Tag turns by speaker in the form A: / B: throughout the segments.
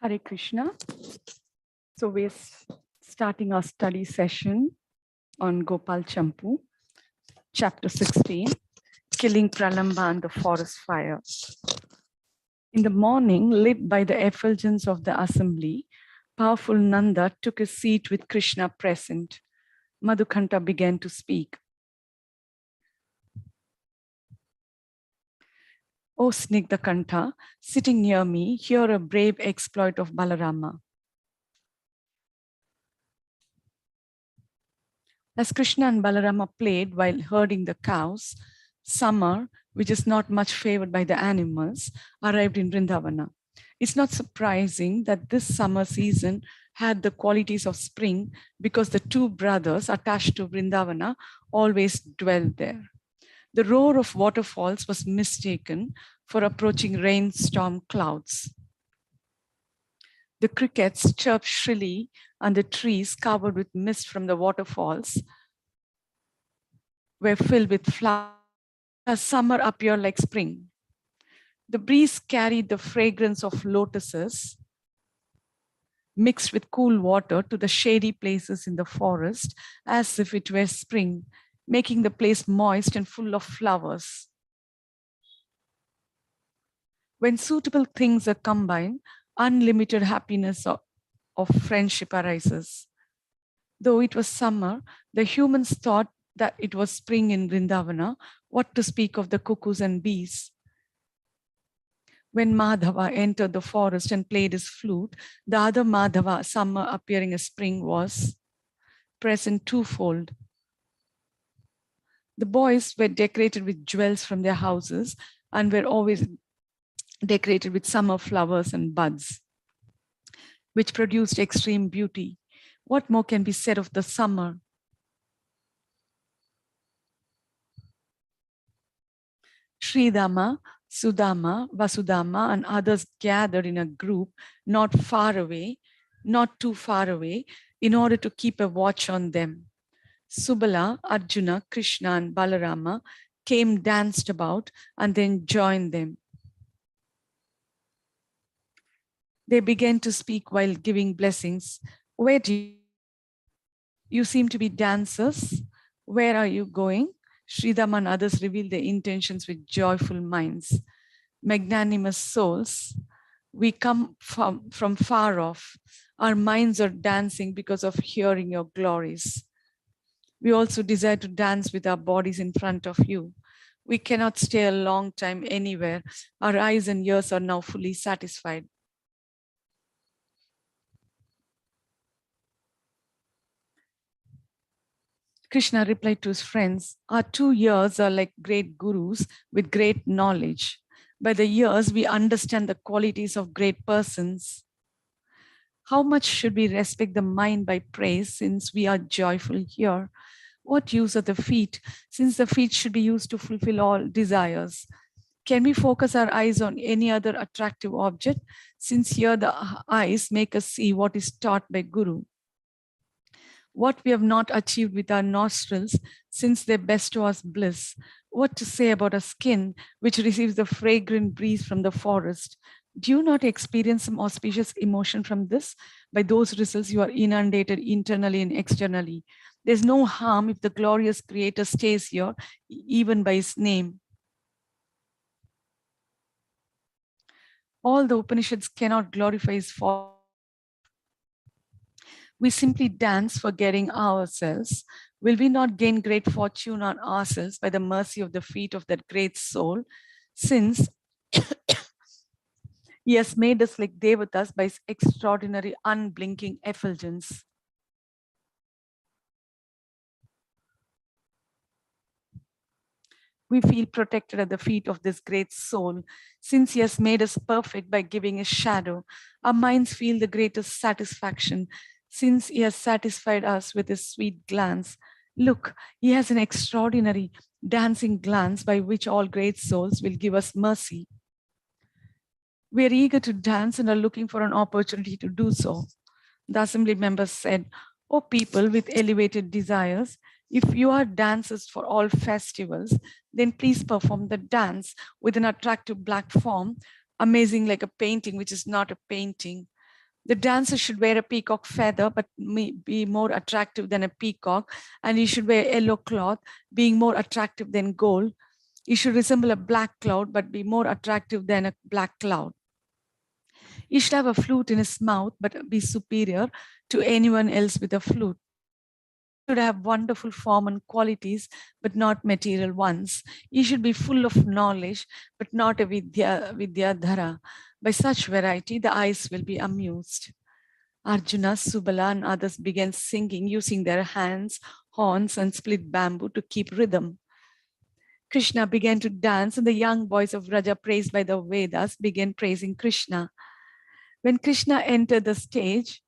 A: Hare Krishna. So we're starting our study session on Gopāla Campū, chapter 16, killing Pralamba and the forest fire. In the morning, lit by the effulgence of the assembly, powerful Nanda took a seat with Krishna present. Madhukanta began to speak. O Snigdha Kantha, sitting near me, hear a brave exploit of Balarama. As Krishna and Balarama played while herding the cows, summer, which is not much favored by the animals, arrived in Vrindavana. It's not surprising that this summer season had the qualities of spring because the two brothers attached to Vrindavana always dwelled there. The roar of waterfalls was mistaken for approaching rainstorm clouds. The crickets chirped shrilly, and the trees covered with mist from the waterfalls were filled with flowers as summer appeared like spring. The breeze carried the fragrance of lotuses mixed with cool water to the shady places in the forest as if it were spring, making the place moist and full of flowers. When suitable things are combined, unlimited happiness of friendship arises. Though it was summer, the humans thought that it was spring in Vrindavana, what to speak of the cuckoos and bees. When Madhava entered the forest and played his flute, the other Madhava, summer appearing as spring, was present twofold. The boys were decorated with jewels from their houses and were always decorated with summer flowers and buds, which produced extreme beauty. What more can be said of the summer? Sridama, Sudama, Vasudama, and others gathered in a group not far away, not too far away, in order to keep a watch on them. Subala, Arjuna, Krishna, and Balarama came, danced about, and then joined them. They began to speak while giving blessings. Where do you seem to be dancers? Where are you going? Sridham and others revealed their intentions with joyful minds. Magnanimous souls, we come from far off. Our minds are dancing because of hearing your glories. We also desire to dance with our bodies in front of you. We cannot stay a long time anywhere. Our eyes and ears are now fully satisfied. Krishna replied to his friends, our 2 years are like great gurus with great knowledge. By the years, we understand the qualities of great persons. How much should we respect the mind by praise since we are joyful here? What use are the feet, since the feet should be used to fulfill all desires? Can we focus our eyes on any other attractive object, since here the eyes make us see what is taught by Guru? What we have not achieved with our nostrils, since they bestow us bliss. What to say about our skin, which receives the fragrant breeze from the forest? Do you not experience some auspicious emotion from this? By those results, you are inundated internally and externally. There's no harm if the glorious Creator stays here, even by his name. All the Upanishads cannot glorify his form. We simply dance, forgetting ourselves. Will we not gain great fortune on ourselves by the mercy of the feet of that great soul, since he has made us like Devatas by his extraordinary unblinking effulgence? We feel protected at the feet of this great soul, since he has made us perfect by giving a shadow. Our minds feel the greatest satisfaction, since he has satisfied us with his sweet glance. Look, he has an extraordinary dancing glance by which all great souls will give us mercy. We are eager to dance and are looking for an opportunity to do so. The assembly members said, O people with elevated desires, if you are dancers for all festivals, then please perform the dance with an attractive black form, amazing like a painting which is not a painting. The dancer should wear a peacock feather, but be more attractive than a peacock. And he should wear yellow cloth, being more attractive than gold. He should resemble a black cloud, but be more attractive than a black cloud. He should have a flute in his mouth, but be superior to anyone else with a flute. He should have wonderful form and qualities, but not material ones. He should be full of knowledge, but not a vidyadhara. By such variety, the eyes will be amused. Arjuna, Subala, and others began singing using their hands, horns, and split bamboo to keep rhythm. Krishna began to dance, and the young boys of Raja, praised by the Vedas, began praising Krishna. When Krishna entered the stage,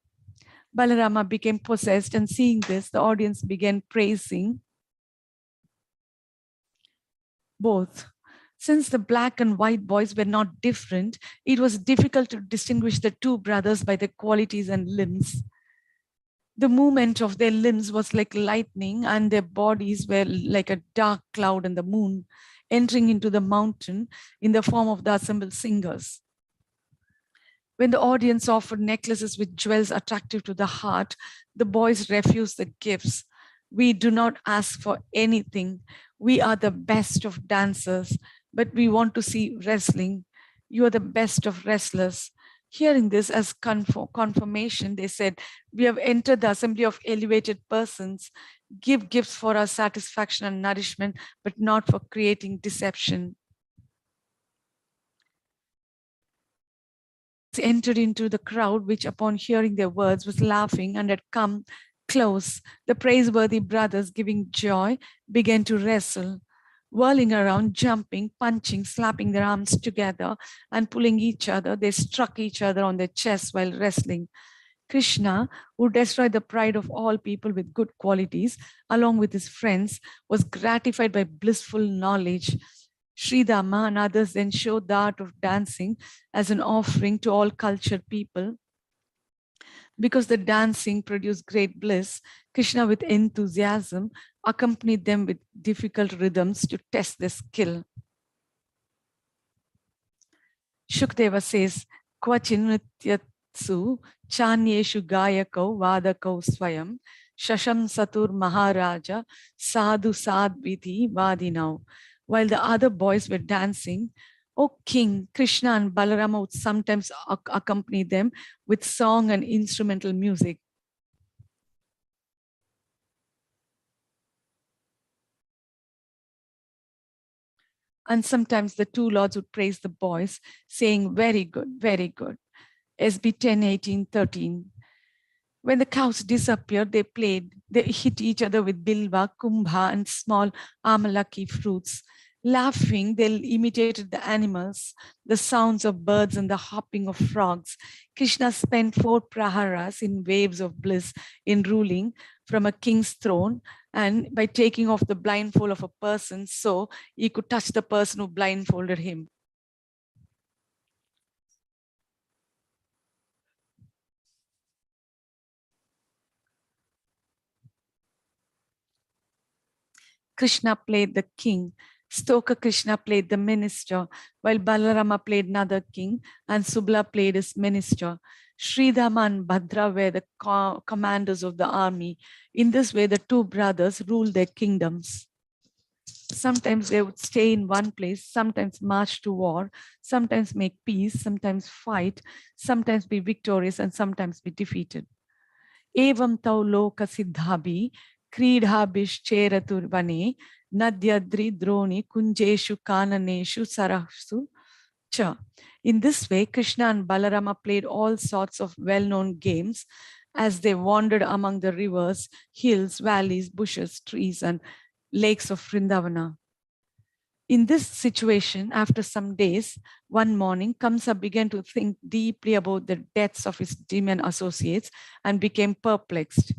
A: Balarama became possessed, and seeing this, the audience began praising both. Since the black and white boys were not different, it was difficult to distinguish the two brothers by their qualities and limbs. The movement of their limbs was like lightning, and their bodies were like a dark cloud in the moon, entering into the mountain in the form of the assembled singers. When the audience offered necklaces with jewels attractive to the heart, the boys refused the gifts. We do not ask for anything. We are the best of dancers, but we want to see wrestling. You are the best of wrestlers. Hearing this as confirmation, they said, we have entered the assembly of elevated persons. Give gifts for our satisfaction and nourishment, but not for creating deception. Entered into the crowd, which upon hearing their words was laughing and had come close. The praiseworthy brothers, giving joy, began to wrestle, whirling around, jumping, punching, slapping their arms together and pulling each other. They struck each other on their chests while wrestling. Krishna, who destroyed the pride of all people with good qualities, along with his friends, was gratified by blissful knowledge. Śrīla and others then showed the art of dancing as an offering to all cultured people. Because the dancing produced great bliss, Krishna with enthusiasm accompanied them with difficult rhythms to test their skill. Shukdeva says, Kvachin nityatsu chanyeshu gayakau vadakau swayam shasham satur maharaja sadhu sadviti vadinau. While the other boys were dancing, O King, Krishna and Balarama would sometimes accompany them with song and instrumental music. And sometimes the two lords would praise the boys, saying, very good, very good. SB 10, 18, 13. When the cows disappeared, they played. They hit each other with bilva, kumbha, and small amalaki fruits. Laughing, they imitated the animals, the sounds of birds and the hopping of frogs. Krishna spent 4 praharas in waves of bliss in ruling from a king's throne, and by taking off the blindfold of a person, so he could touch the person who blindfolded him. Krishna played the king. Stoka Krishna played the minister, while Balarama played another king, and Subala played his minister. Śrīla and Bhadra were the commanders of the army. In this way, the two brothers ruled their kingdoms. Sometimes they would stay in one place, sometimes march to war, sometimes make peace, sometimes fight, sometimes be victorious, and sometimes be defeated. Evam tau loka siddhabhi kridhabhishcheratur vane nadyadri droni kunjeshu kananeshu sarahsu cha. In this way, Krishna and Balarama played all sorts of well-known games as they wandered among the rivers, hills, valleys, bushes, trees, and lakes of Vrindavana. In this situation, after some days, one morning, Kamsa began to think deeply about the deaths of his demon associates and became perplexed.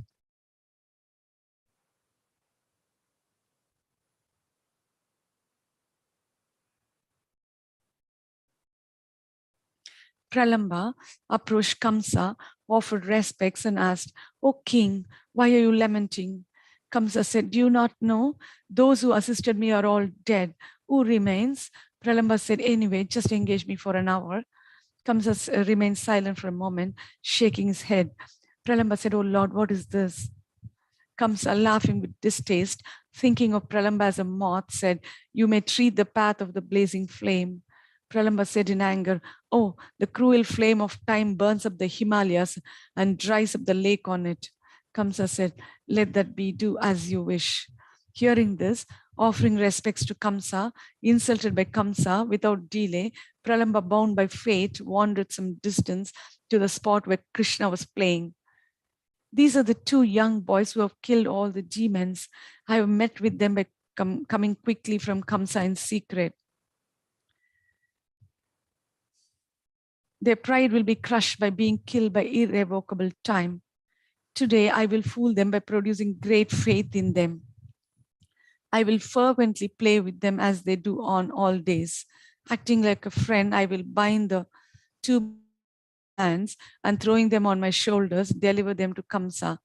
A: Pralamba approached Kamsa, offered respects, and asked, "O king, why are you lamenting?" Kamsa said, "Do you not know? Those who assisted me are all dead. Who remains?" Pralamba said, "Anyway, just engage me for an hour." Kamsa remained silent for a moment, shaking his head. Pralamba said, "Oh Lord, what is this?" Kamsa, laughing with distaste, thinking of Pralamba as a moth, said, "You may tread the path of the blazing flame." Pralamba said in anger, "Oh, the cruel flame of time burns up the Himalayas and dries up the lake on it." Kamsa said, "Let that be, do as you wish." Hearing this, offering respects to Kamsa, insulted by Kamsa, without delay, Pralamba, bound by fate, wandered some distance to the spot where Krishna was playing. "These are the two young boys who have killed all the demons. I have met with them by coming quickly from Kamsa in secret. Their pride will be crushed by being killed by irrevocable time. Today, I will fool them by producing great faith in them. I will fervently play with them as they do on all days. Acting like a friend, I will bind the two hands and throwing them on my shoulders, deliver them to Kamsa.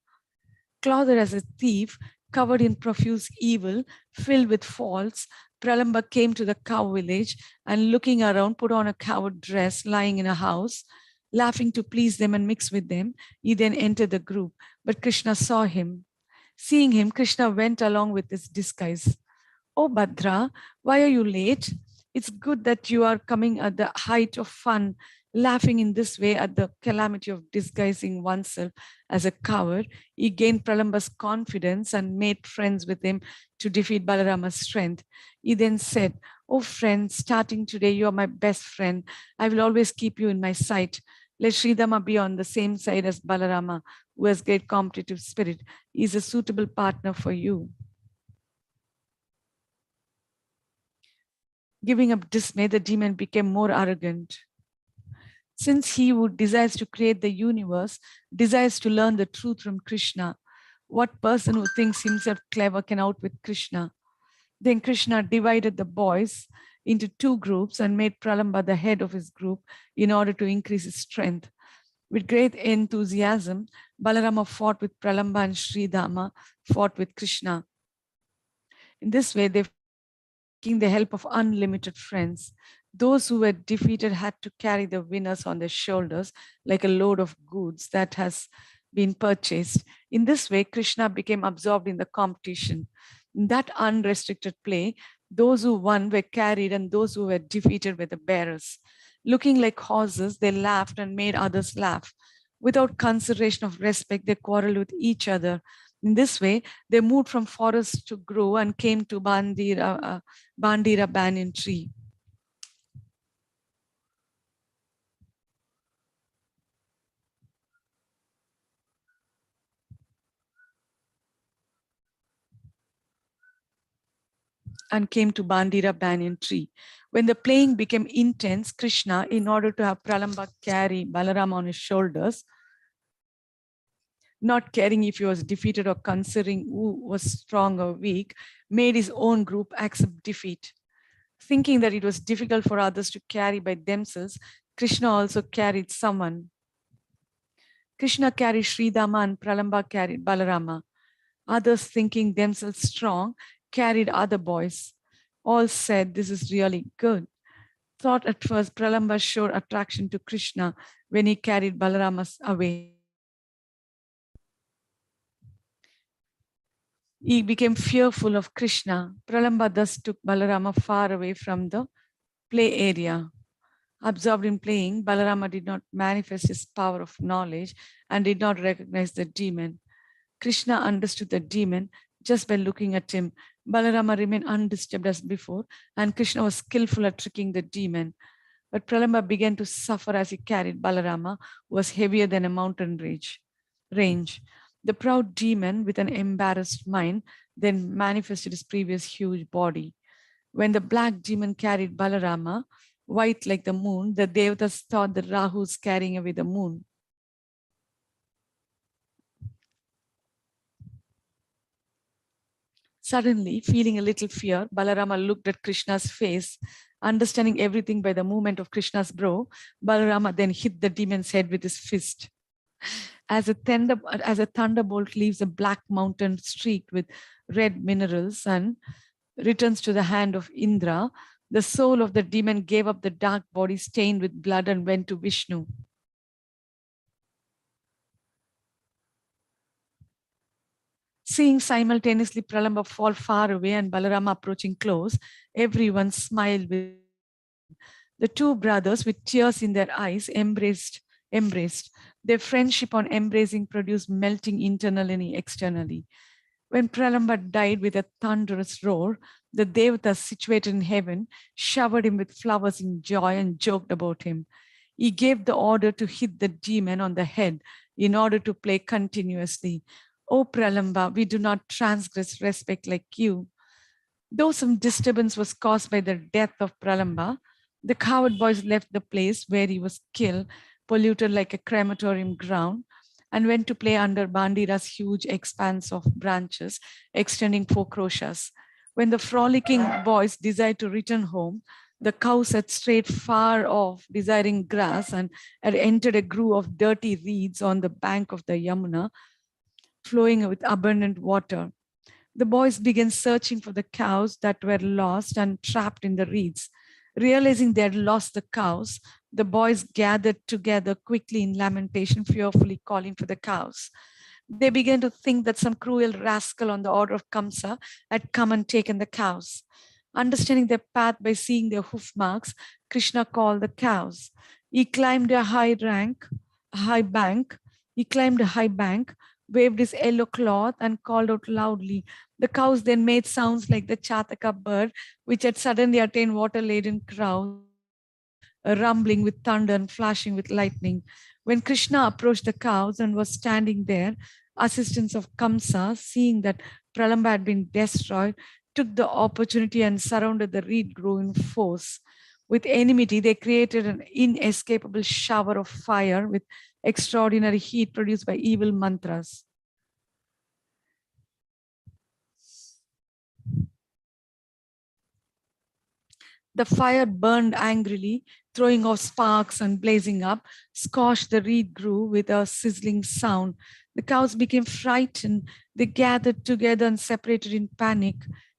A: Clothed as a thief, covered in profuse evil, filled with faults, Pralamba came to the cow village and looking around, put on a coward dress, lying in a house, laughing to please them and mix with them. He then entered the group, but Krishna saw him. Seeing him, Krishna went along with his disguise. "Oh, Bhadra, why are you late? It's good that you are coming at the height of fun, laughing in this way at the calamity of disguising oneself as a coward." He gained Pralamba's confidence and made friends with him to defeat Balarama's strength. He then said, "Oh friend, starting today, you are my best friend. I will always keep you in my sight. Let Sridama be on the same side as Balarama, who has great competitive spirit. He is a suitable partner for you." Giving up dismay, the demon became more arrogant. Since he who desires to create the universe desires to learn the truth from Krishna, what person who thinks himself clever can outwit Krishna? Then Krishna divided the boys into two groups and made Pralamba the head of his group in order to increase his strength. With great enthusiasm, Balarama fought with Pralamba and Sridhama fought with Krishna. In this way, they seeking the help of unlimited friends. Those who were defeated had to carry the winners on their shoulders like a load of goods that has been purchased. In this way, Krishna became absorbed in the competition. In that unrestricted play, those who won were carried and those who were defeated were the bearers. Looking like horses, they laughed and made others laugh. Without consideration of respect, they quarreled with each other. In this way, they moved from forest to grove and came to Bandira banyan tree. And came to Bandira banyan tree. When the playing became intense, Krishna, in order to have Pralamba carry Balarama on his shoulders, not caring if he was defeated or considering who was strong or weak, made his own group accept defeat. Thinking that it was difficult for others to carry by themselves, Krishna also carried someone. Krishna carried Sridhama and Pralamba carried Balarama. Others, thinking themselves strong, carried other boys. All said, "This is really good." Thought at first Pralamba showed attraction to Krishna when he carried Balarama away. He became fearful of Krishna. Pralamba thus took Balarama far away from the play area. Absorbed in playing, Balarama did not manifest his power of knowledge and did not recognize the demon. Krishna understood the demon just by looking at him. Balarama remained undisturbed as before, and Krishna was skillful at tricking the demon. But Pralamba began to suffer as he carried Balarama, who was heavier than a mountain range. The proud demon, with an embarrassed mind, then manifested his previous huge body. When the black demon carried Balarama, white like the moon, the Devatas thought that Rahu was carrying away the moon. Suddenly, feeling a little fear, Balarama looked at Krishna's face. Understanding everything by the movement of Krishna's brow, Balarama then hit the demon's head with his fist. As a thunderbolt leaves a black mountain streaked with red minerals and returns to the hand of Indra, The soul of the demon gave up the dark body stained with blood and went to Vishnu. Seeing simultaneously Pralamba fall far away and Balarama approaching close, everyone smiled. The two brothers, with tears in their eyes, embraced. Their friendship on embracing produced melting internally and externally. When Pralamba died with a thunderous roar, the Devatas situated in heaven showered him with flowers in joy and joked about him. He gave the order to hit the demon on the head in order to play continuously. O Pralamba, we do not transgress respect like you. Though some disturbance was caused by the death of Pralamba, the coward boys left the place where he was killed, polluted like a crematorium ground, and went to play under Bandira's huge expanse of branches extending 4 kroshas. When the frolicking boys desired to return home, the cows had strayed far off, desiring grass, and had entered a grove of dirty reeds on the bank of the Yamuna, flowing with abundant water. The boys began searching for the cows that were lost and trapped in the reeds. Realizing they had lost the cows, the boys gathered together quickly in lamentation, fearfully calling for the cows. They began to think that some cruel rascal on the order of Kamsa had come and taken the cows. Understanding their path by seeing their hoof marks, Krishna called the cows. He climbed a high bank, waved his yellow cloth and called out loudly. The cows then made sounds like the Chataka bird, which had suddenly attained water-laden crowd, rumbling with thunder and flashing with lightning. When Krishna approached the cows and was standing there, assistants of Kamsa, seeing that Pralamba had been destroyed, took the opportunity and surrounded the reed grove in force. With enmity, they created an inescapable shower of fire with extraordinary heat produced by evil mantras. The fire burned angrily, throwing off sparks and blazing up, scorched the reed grove with a sizzling sound. The cows became frightened. They gathered together and separated in panic.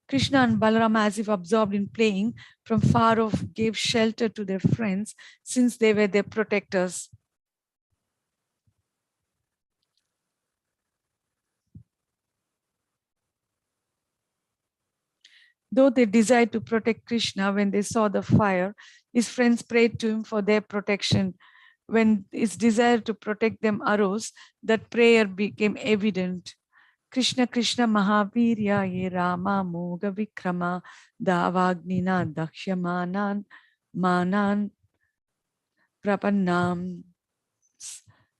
A: Krishna and Balarama, as if absorbed in playing, from far off gave shelter to their friends, since they were their protectors. Though they desired to protect Krishna, when they saw the fire, his friends prayed to him for their protection. When his desire to protect them arose, that prayer became evident. Krishna Krishna Mahavirya ye Rama Moga Vikrama Davagnina Dakshamanan Manan Prapannam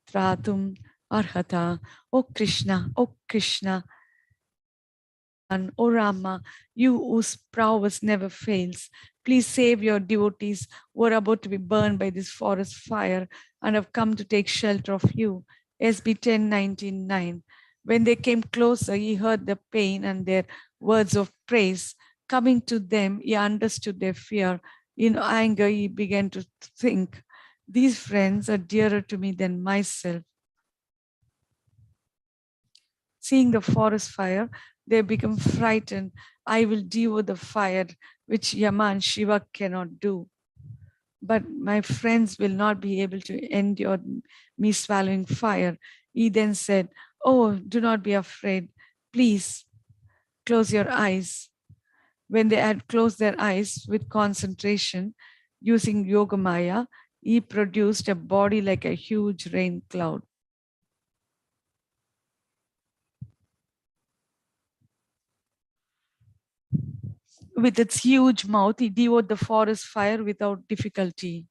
A: Tratum Arhata. O Krishna, and O Rama, you whose prowess never fails, please save your devotees who are about to be burned by this forest fire and have come to take shelter of you. SB 10:19:9. When they came closer, he heard the pain and their words of praise. Coming to them, he understood their fear. In anger, he began to think, these friends are dearer to me than myself. Seeing the forest fire, they become frightened. I will devour the fire, which Yama and Shiva cannot do. But my friends will not be able to endure me swallowing fire. He then said, oh, do not be afraid. Please close your eyes. When they had closed their eyes with concentration, using Yogamaya, he produced a body like a huge rain cloud. With its huge mouth, he devoured the forest fire without difficulty.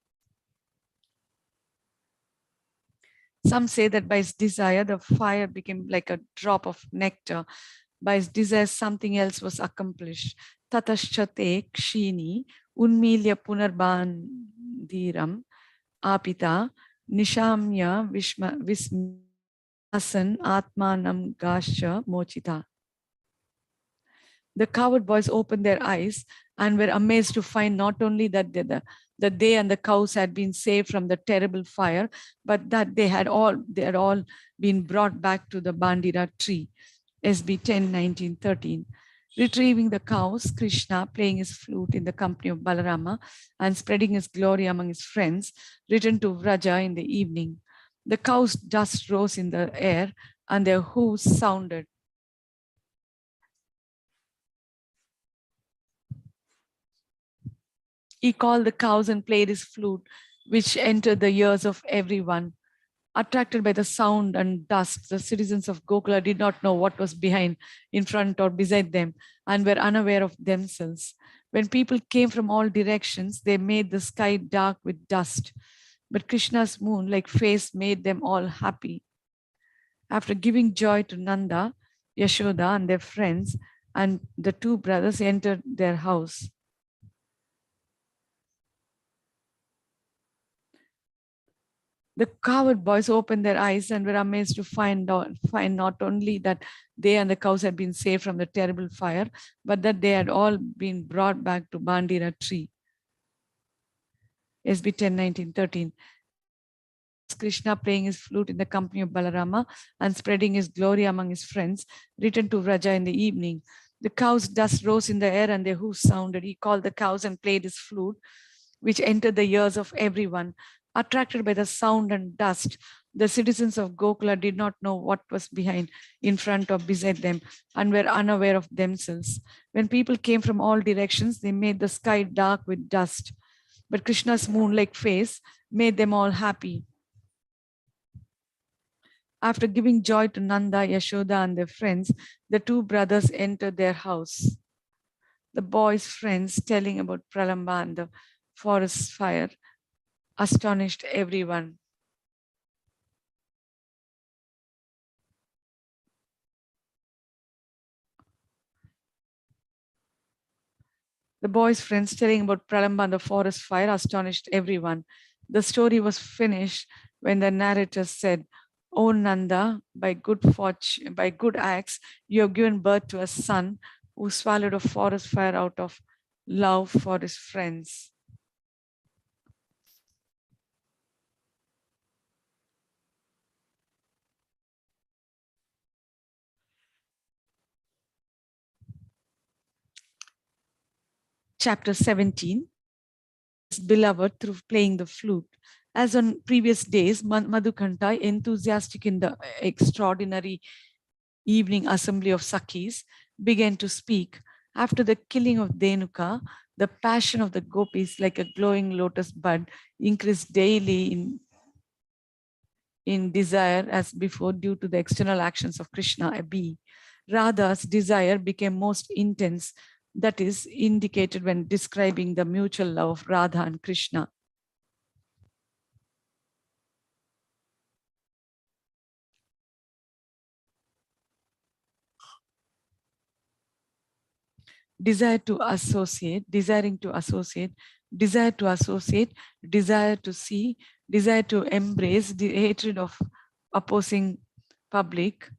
A: Some say that by his desire, the fire became like a drop of nectar. By his desire, something else was accomplished. Tataschate kshini unmilya punarbandiram apita nishamya vismasan atmanam gasha mochita. The coward boys opened their eyes and were amazed to find not only that they and the cows had been saved from the terrible fire, but that they had all been brought back to the Bandira tree. SB 10:19:13. Retrieving the cows, Krishna, playing his flute in the company of Balarama and spreading his glory among his friends, returned to Vraja in the evening. The cows' dust rose in the air and their hooves sounded. He called the cows and played his flute, which entered the ears of everyone. Attracted by the sound and dust, the citizens of Gokula did not know what was behind, in front, or beside them, and were unaware of themselves. When people came from all directions, they made the sky dark with dust. But Krishna's moon-like face made them all happy. After giving joy to Nanda, Yashoda, and their friends, and the two brothers entered their house. The cowherd boys opened their eyes and were amazed to find not only that they and the cows had been saved from the terrible fire, but that they had all been brought back to Bandira tree. SB 10, 19, 13. Krishna, playing his flute in the company of Balarama and spreading his glory among his friends, returned to Vraja in the evening. The cows' dust rose in the air and their hoofs sounded. He called the cows and played his flute, which entered the ears of everyone. Attracted by the sound and dust, the citizens of Gokula did not know what was behind, in front, or beside them, and were unaware of themselves. When people came from all directions, they made the sky dark with dust. But Krishna's moon-like face made them all happy. After giving joy to Nanda, Yashoda, and their friends, the two brothers entered their house. The boys' friends telling about Pralamba and the forest fire astonished everyone. The boys' friends telling about Pralamba and the forest fire astonished everyone. The story was finished when the narrator said, "O Nanda, by good fortune, by good acts, you have given birth to a son who swallowed a forest fire out of love for his friends." Chapter 17, beloved through playing the flute. As on previous days, Madhukanta, enthusiastic in the extraordinary evening assembly of Sakhis, began to speak. After the killing of Dhenuka, the passion of the gopis, like a glowing lotus bud, increased daily in desire as before due to the external actions of Krishna, a bee. Radha's desire became most intense. That is indicated when describing the mutual love of Radha and Krishna. Desire to associate, desiring to associate, desire to associate, desire to see, desire to embrace, the hatred of opposing public,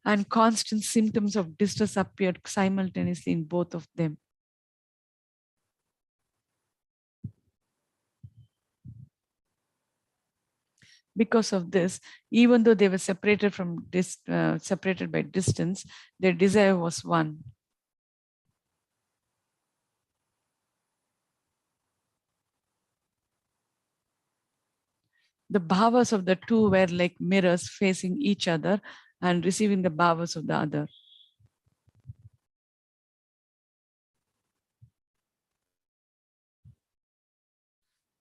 A: and constant symptoms of distress appeared simultaneously in both of them. Because of this, even though they were separated separated by distance, their desire was one. The bhavas of the two were like mirrors facing each other and receiving the bhavas of the other.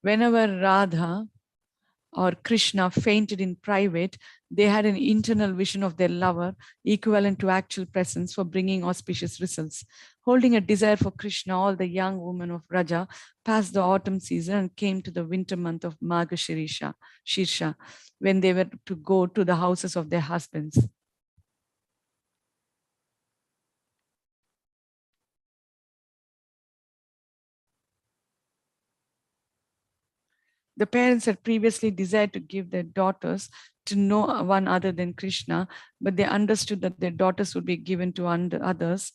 A: Whenever Radha or Krishna fainted in private, they had an internal vision of their lover, equivalent to actual presence for bringing auspicious results. Holding a desire for Krishna, all the young women of Raja passed the autumn season and came to the winter month of Shirsha, when they were to go to the houses of their husbands. The parents had previously desired to give their daughters to no one other than Krishna, but they understood that their daughters would be given to others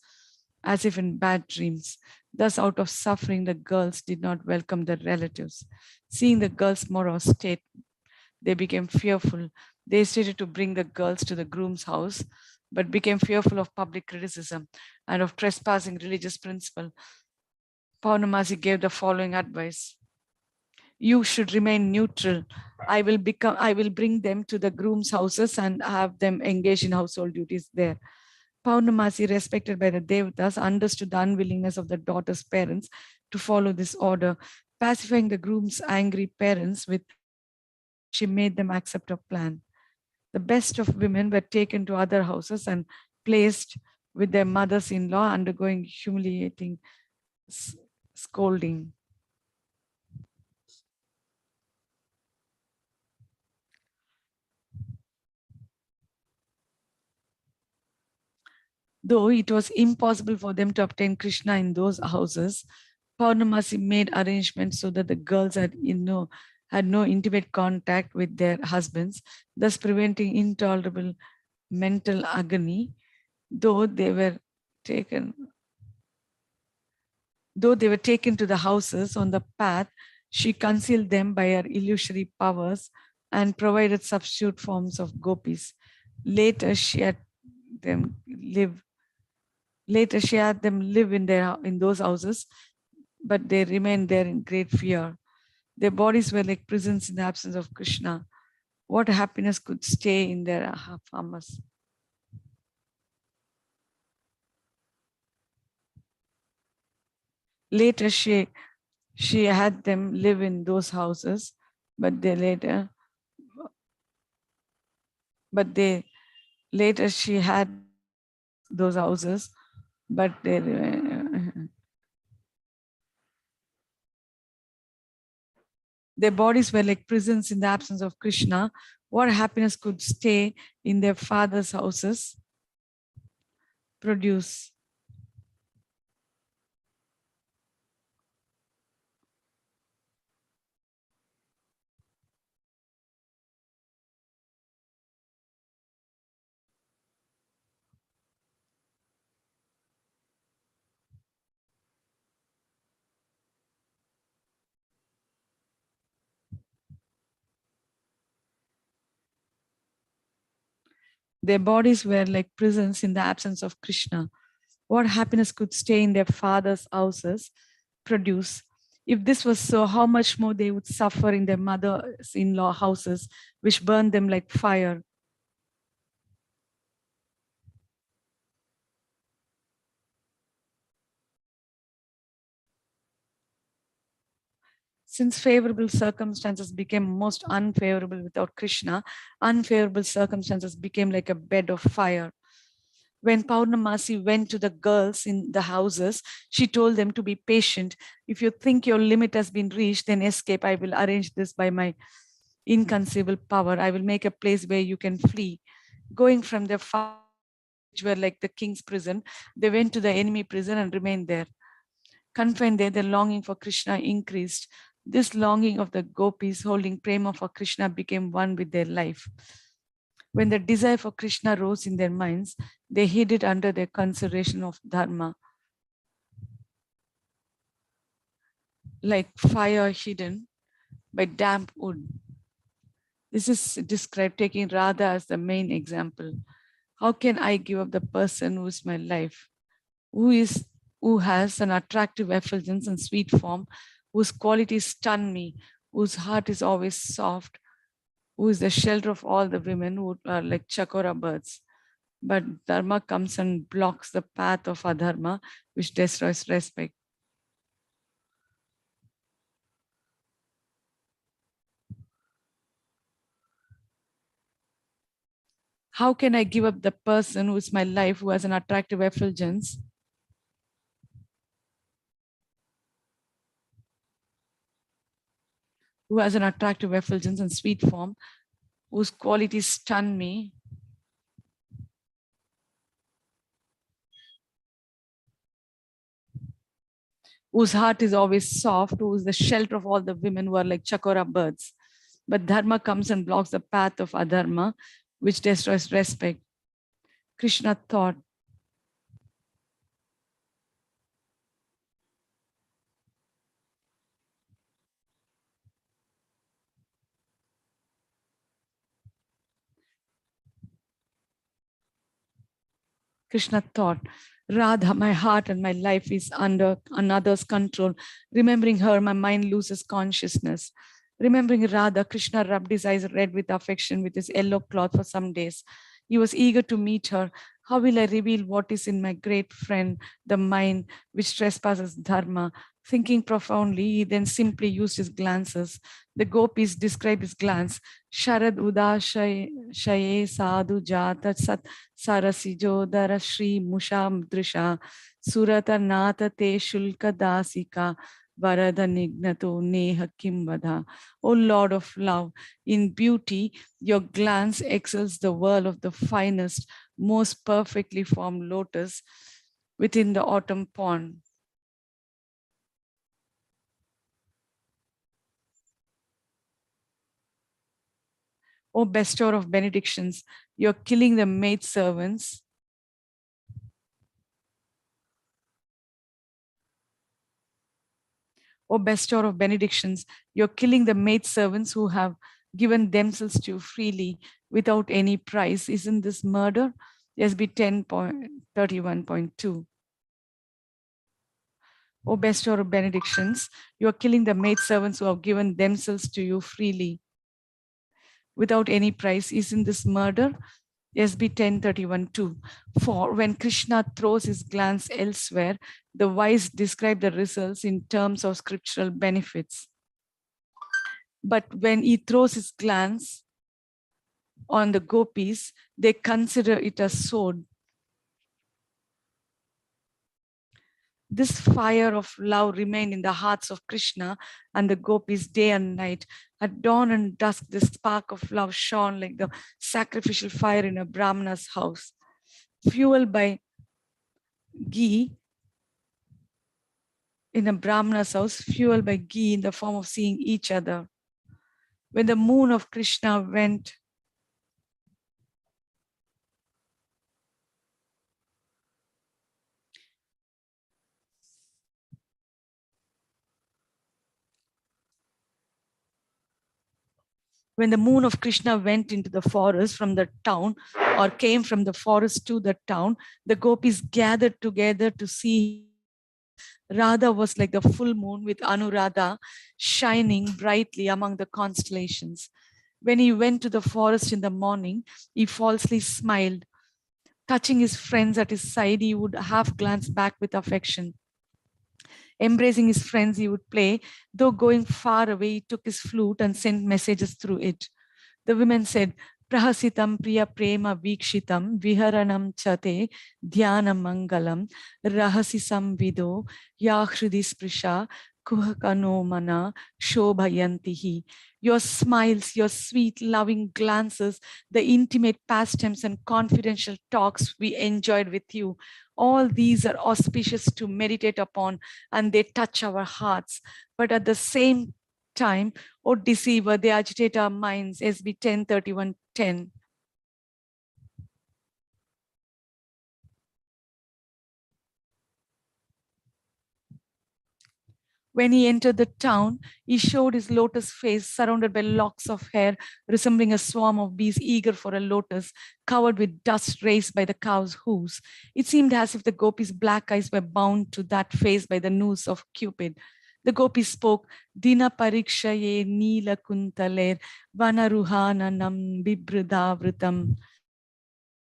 A: as if in bad dreams. Thus, out of suffering, the girls did not welcome their relatives. Seeing the girls' morose state, they became fearful. They started to bring the girls to the groom's house. but became fearful of public criticism and of trespassing religious principle. Purnamasi gave the following advice. You should remain neutral. I will bring them to the groom's houses and have them engage in household duties there. Purnamasi, respected by the Devatas, understood the unwillingness of the daughter's parents to follow this order. Pacifying the groom's angry parents with, she made them accept her plan. The best of women were taken to other houses and placed with their mothers-in-law, undergoing humiliating scolding. Though it was impossible for them to obtain Krishna in those houses, Purnamasi made arrangements so that the girls had no intimate contact with their husbands, thus preventing intolerable mental agony. Though they were taken to the houses on the path, she concealed them by her illusory powers and provided substitute forms of gopis. Later, she had them live in those houses, but they remained there in great fear. Their bodies were like prisons in the absence of Krishna. What happiness could stay in their farmers? Later, she had them live in those houses, but later she had those houses, but their bodies were like prisons in the absence of Krishna. What happiness could stay in their father's houses? Produce. Their bodies were like prisons in the absence of Krishna. What happiness could stay in their father's houses? Produce. If this was so, how much more they would suffer in their mother-in-law houses, which burned them like fire. Since favorable circumstances became most unfavorable without Krishna, unfavorable circumstances became like a bed of fire. When Purnamasi went to the girls in the houses, she told them to be patient. If you think your limit has been reached, then escape. I will arrange this by my inconceivable power. I will make a place where you can flee. Going from their which were like the king's prison, they went to the enemy prison and remained there. Confined there, their longing for Krishna increased. This longing of the gopis holding prema for Krishna became one with their life. When the desire for Krishna rose in their minds, they hid it under their consideration of dharma. Like fire hidden by damp wood. This is described taking Radha as the main example. How can I give up the person who is my life, who has an attractive effulgence and sweet form, whose qualities stun me, whose heart is always soft, who is the shelter of all the women who are like chakora birds. But dharma comes and blocks the path of adharma, which destroys respect. How can I give up the person who is my life, who has an attractive effulgence, and sweet form, whose qualities stun me, whose heart is always soft, who is the shelter of all the women who are like chakora birds. But dharma comes and blocks the path of adharma, which destroys respect. Krishna thought, Krishna thought, Radha, my heart and my life is under another's control. Remembering her, my mind loses consciousness. Remembering Radha, Krishna rubbed his eyes red with affection with his yellow cloth for some days. He was eager to meet her. How will I reveal what is in my great friend, the mind which trespasses dharma? Thinking profoundly, he then simply used his glances. The gopis describe his glance. Sharad Udashaye Sadhu Jata Sat Sarasijodara Shri Musham Drisha Surata Nata Te Shulka Dasika Varada Nignato Neha Kimbada. O Lord of love, in beauty, your glance excels the world of the finest, most perfectly formed lotus within the autumn pond. O bestower of benedictions, you're killing the maidservants. O bestower of benedictions, you're killing the maidservants who have given themselves to you freely without any price. Isn't this murder? SB 10.31.2. O bestower of benedictions, you are killing the maidservants who have given themselves to you freely without any price. Isn't this murder? SB 10.31.2. For when Krishna throws his glance elsewhere, the wise describe the results in terms of scriptural benefits. But when he throws his glance on the gopis, they consider it a sword. This fire of love remained in the hearts of Krishna and the gopis day and night. At dawn and dusk, this spark of love shone like the sacrificial fire in a Brahmana's house. Fueled by ghee in a Brahmana's house, fueled by ghee in the form of seeing each other. When the moon of Krishna went when the moon of Krishna went into the forest from the town or came from the forest to the town, the gopis gathered together to see. Radha was like the full moon with Anuradha shining brightly among the constellations. When he went to the forest in the morning, he falsely smiled. Touching his friends at his side, he would half glance back with affection. Embracing his friends, he would play. Though going far away, he took his flute and sent messages through it. The women said, Prahasitam priya prema vikshitam viharanam chate dhyana mangalam rahasi samvido yahridi sprisha kuhakano mana shobhayantihi. Your smiles, your sweet loving glances, the intimate pastimes and confidential talks we enjoyed with you, all these are auspicious to meditate upon and they touch our hearts. But at the same time, O deceiver, they agitate our minds. SB 10.31.10. When he entered the town, he showed his lotus face surrounded by locks of hair resembling a swarm of bees eager for a lotus, covered with dust raised by the cow's hooves. It seemed as if the gopis' black eyes were bound to that face by the noose of Cupid. The gopis spoke, Dina parikshaye nila kuntaler vanaruhananam bibridavritam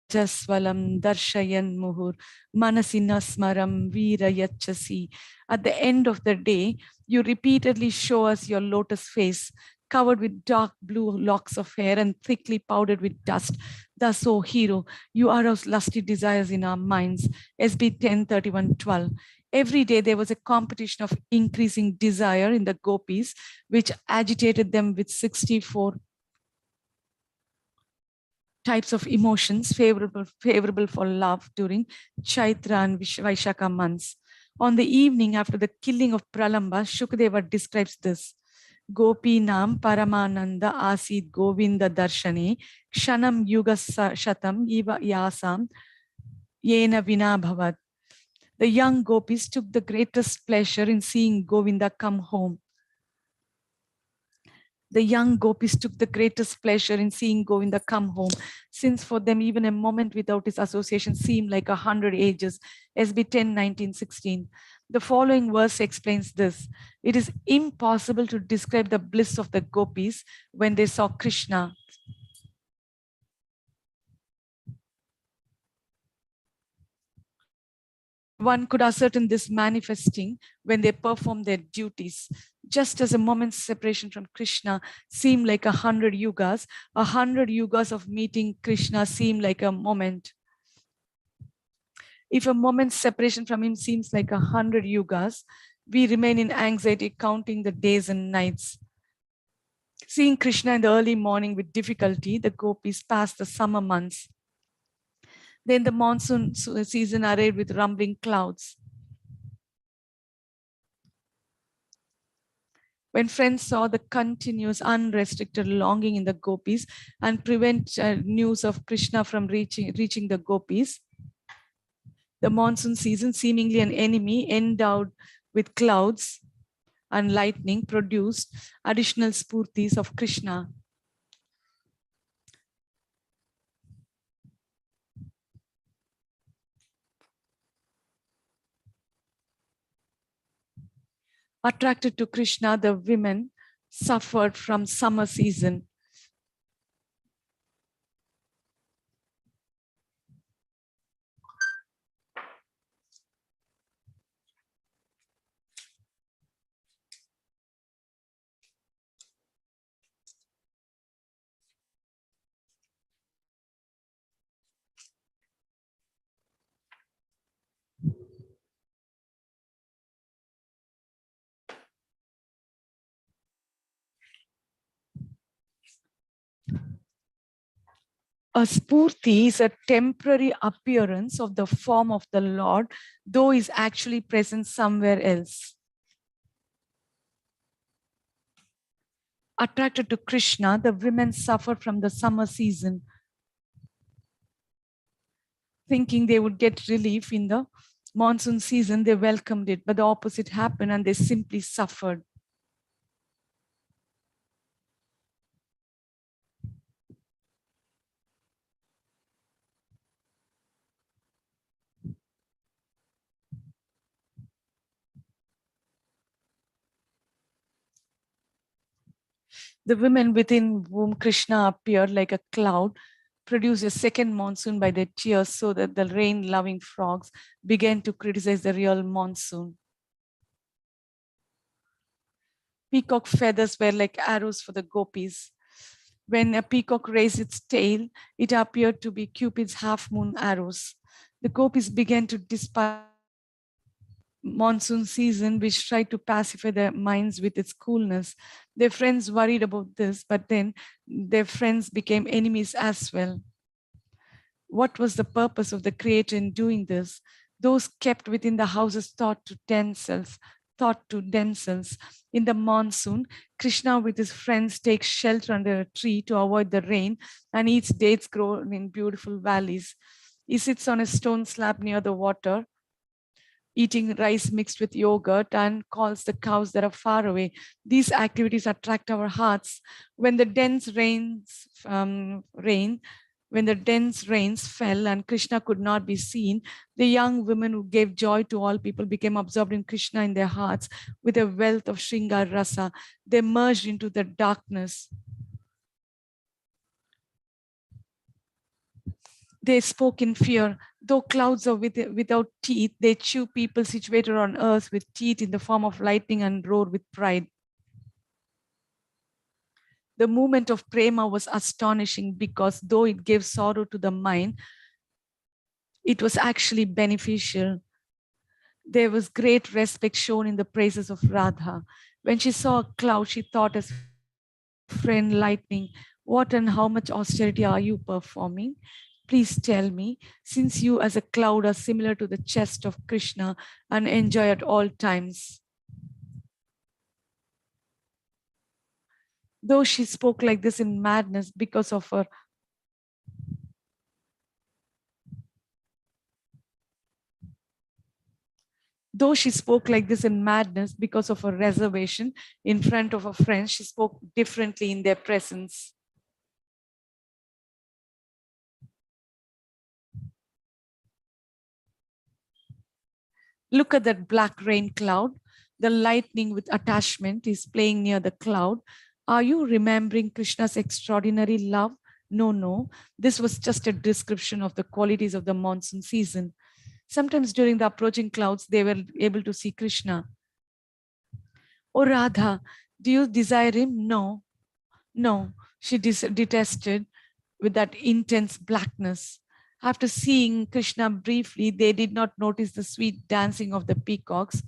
A: jasvalam darshayan muhur manasinasmaram veera yachasi. At the end of the day, you repeatedly show us your lotus face, covered with dark blue locks of hair and thickly powdered with dust. Thus, O hero, you arouse lusty desires in our minds. SB 10.31.12. Every day there was a competition of increasing desire in the gopis, which agitated them with 64 types of emotions favorable for love during Chaitra and Vaishakha months. On the evening after the killing of Pralamba, Shukadeva describes this. Gopi Nam Paramananda Asid Govinda Darshane Kshanam Yuga Shatam Iva Yasam Yena Vina Bhavat. The young gopis took the greatest pleasure in seeing Govinda come home. The young gopis took the greatest pleasure in seeing Govinda come home, since for them even a moment without his association seemed like 100 ages. SB 10, 1916. The following verse explains this. It is impossible to describe the bliss of the gopis when they saw Krishna. One could ascertain this manifesting when they perform their duties. Just as a moment's separation from Krishna seemed like 100 yugas, 100 yugas of meeting Krishna seem like a moment. If a moment's separation from him seems like 100 yugas, we remain in anxiety counting the days and nights. Seeing Krishna in the early morning with difficulty, the gopis passed the summer months. Then the monsoon season arrived with rumbling clouds. When friends saw the continuous unrestricted longing in the gopis and prevent news of Krishna from reaching the gopis, the monsoon season, seemingly an enemy endowed with clouds and lightning, produced additional spurtis of Krishna. Attracted to Krishna, the women suffered from summer season. A spurti is a temporary appearance of the form of the Lord, though is actually present somewhere else. Attracted to Krishna, the women suffered from the summer season, thinking they would get relief in the monsoon season. They welcomed it, but the opposite happened and they simply suffered. The women within whom Krishna appeared like a cloud produced a second monsoon by their tears, so that the rain-loving frogs began to criticize the real monsoon. Peacock feathers were like arrows for the gopis. When a peacock raised its tail, it appeared to be Cupid's half-moon arrows. The gopis began to despise monsoon season, which tried to pacify their minds with its coolness. Their friends worried about this, but then their friends became enemies as well. What was the purpose of the Creator in doing this? Those kept within the houses thought to themselves, in the monsoon, Krishna with his friends takes shelter under a tree to avoid the rain and eats dates grown in beautiful valleys. He sits on a stone slab near the water, eating rice mixed with yogurt, and calls the cows that are far away. These activities attract our hearts. When the dense rains fell and Krishna could not be seen, the young women who gave joy to all people became absorbed in Krishna in their hearts with a wealth of Shringar Rasa. They merged into the darkness. They spoke in fear. Though clouds are without teeth, they chew people situated on earth with teeth in the form of lightning and roar with pride. The movement of prema was astonishing because though it gave sorrow to the mind, it was actually beneficial. There was great respect shown in the praises of Radha. When she saw a cloud, she thought as friend lightning, what and how much austerity are you performing? Please tell me, since you as a cloud are similar to the chest of Krishna and enjoy at all times. Though she spoke like this in madness because of her Though she spoke like this in madness because of her reservation in front of her friends, she spoke differently in their presence. Look at that black rain cloud. The lightning with attachment is playing near the cloud. Are you remembering Krishna's extraordinary love? No, no. This was just a description of the qualities of the monsoon season. Sometimes during the approaching clouds, they were able to see Krishna. Oh, Radha, do you desire him? No, no. She detested with that intense blackness. After seeing Krishna briefly, they did not notice the sweet dancing of the peacocks,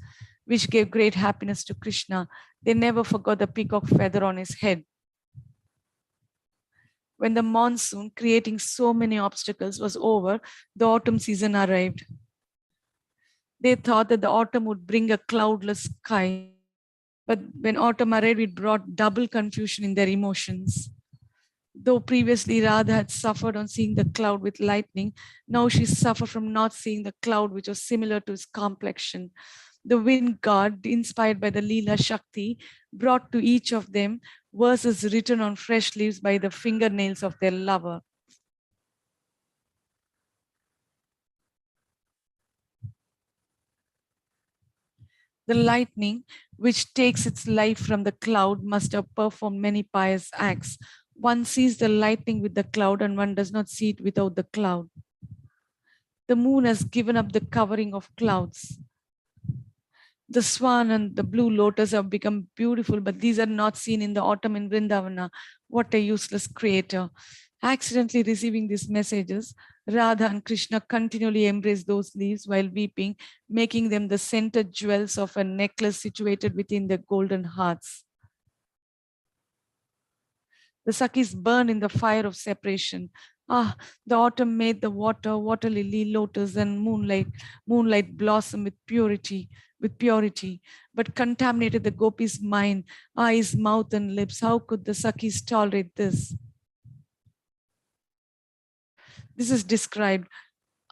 A: which gave great happiness to Krishna. They never forgot the peacock feather on his head. When the monsoon, creating so many obstacles, was over, the autumn season arrived. They thought that the autumn would bring a cloudless sky, but when autumn arrived, it brought double confusion in their emotions. Though previously Radha had suffered on seeing the cloud with lightning, now she suffered from not seeing the cloud which was similar to his complexion. The wind god, inspired by the Leela Shakti, brought to each of them verses written on fresh leaves by the fingernails of their lover. The lightning, which takes its life from the cloud, must have performed many pious acts. One sees the lightning with the cloud and one does not see it without the cloud. The moon has given up the covering of clouds. The swan and the blue lotus have become beautiful, but these are not seen in the autumn in Vrindavana. What a useless creator. Accidentally receiving these messages, Radha and Krishna continually embrace those leaves while weeping, making them the center jewels of a necklace situated within their golden hearts. The Sakis burn in the fire of separation. Ah, the autumn made the water lily, lotus, and moonlight blossom with purity, but contaminated the Gopi's mind, eyes, mouth, and lips. How could the Sakis tolerate this? This is described.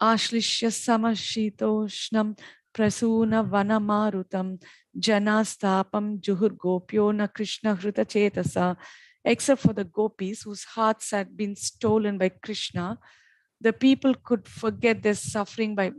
A: Ashlishya samashitoshnam prasuna vanamarutam janastapam juhur gopyo na Krishna hrita chetasa. Except for the gopis whose hearts had been stolen by Krishna, the people could forget their suffering by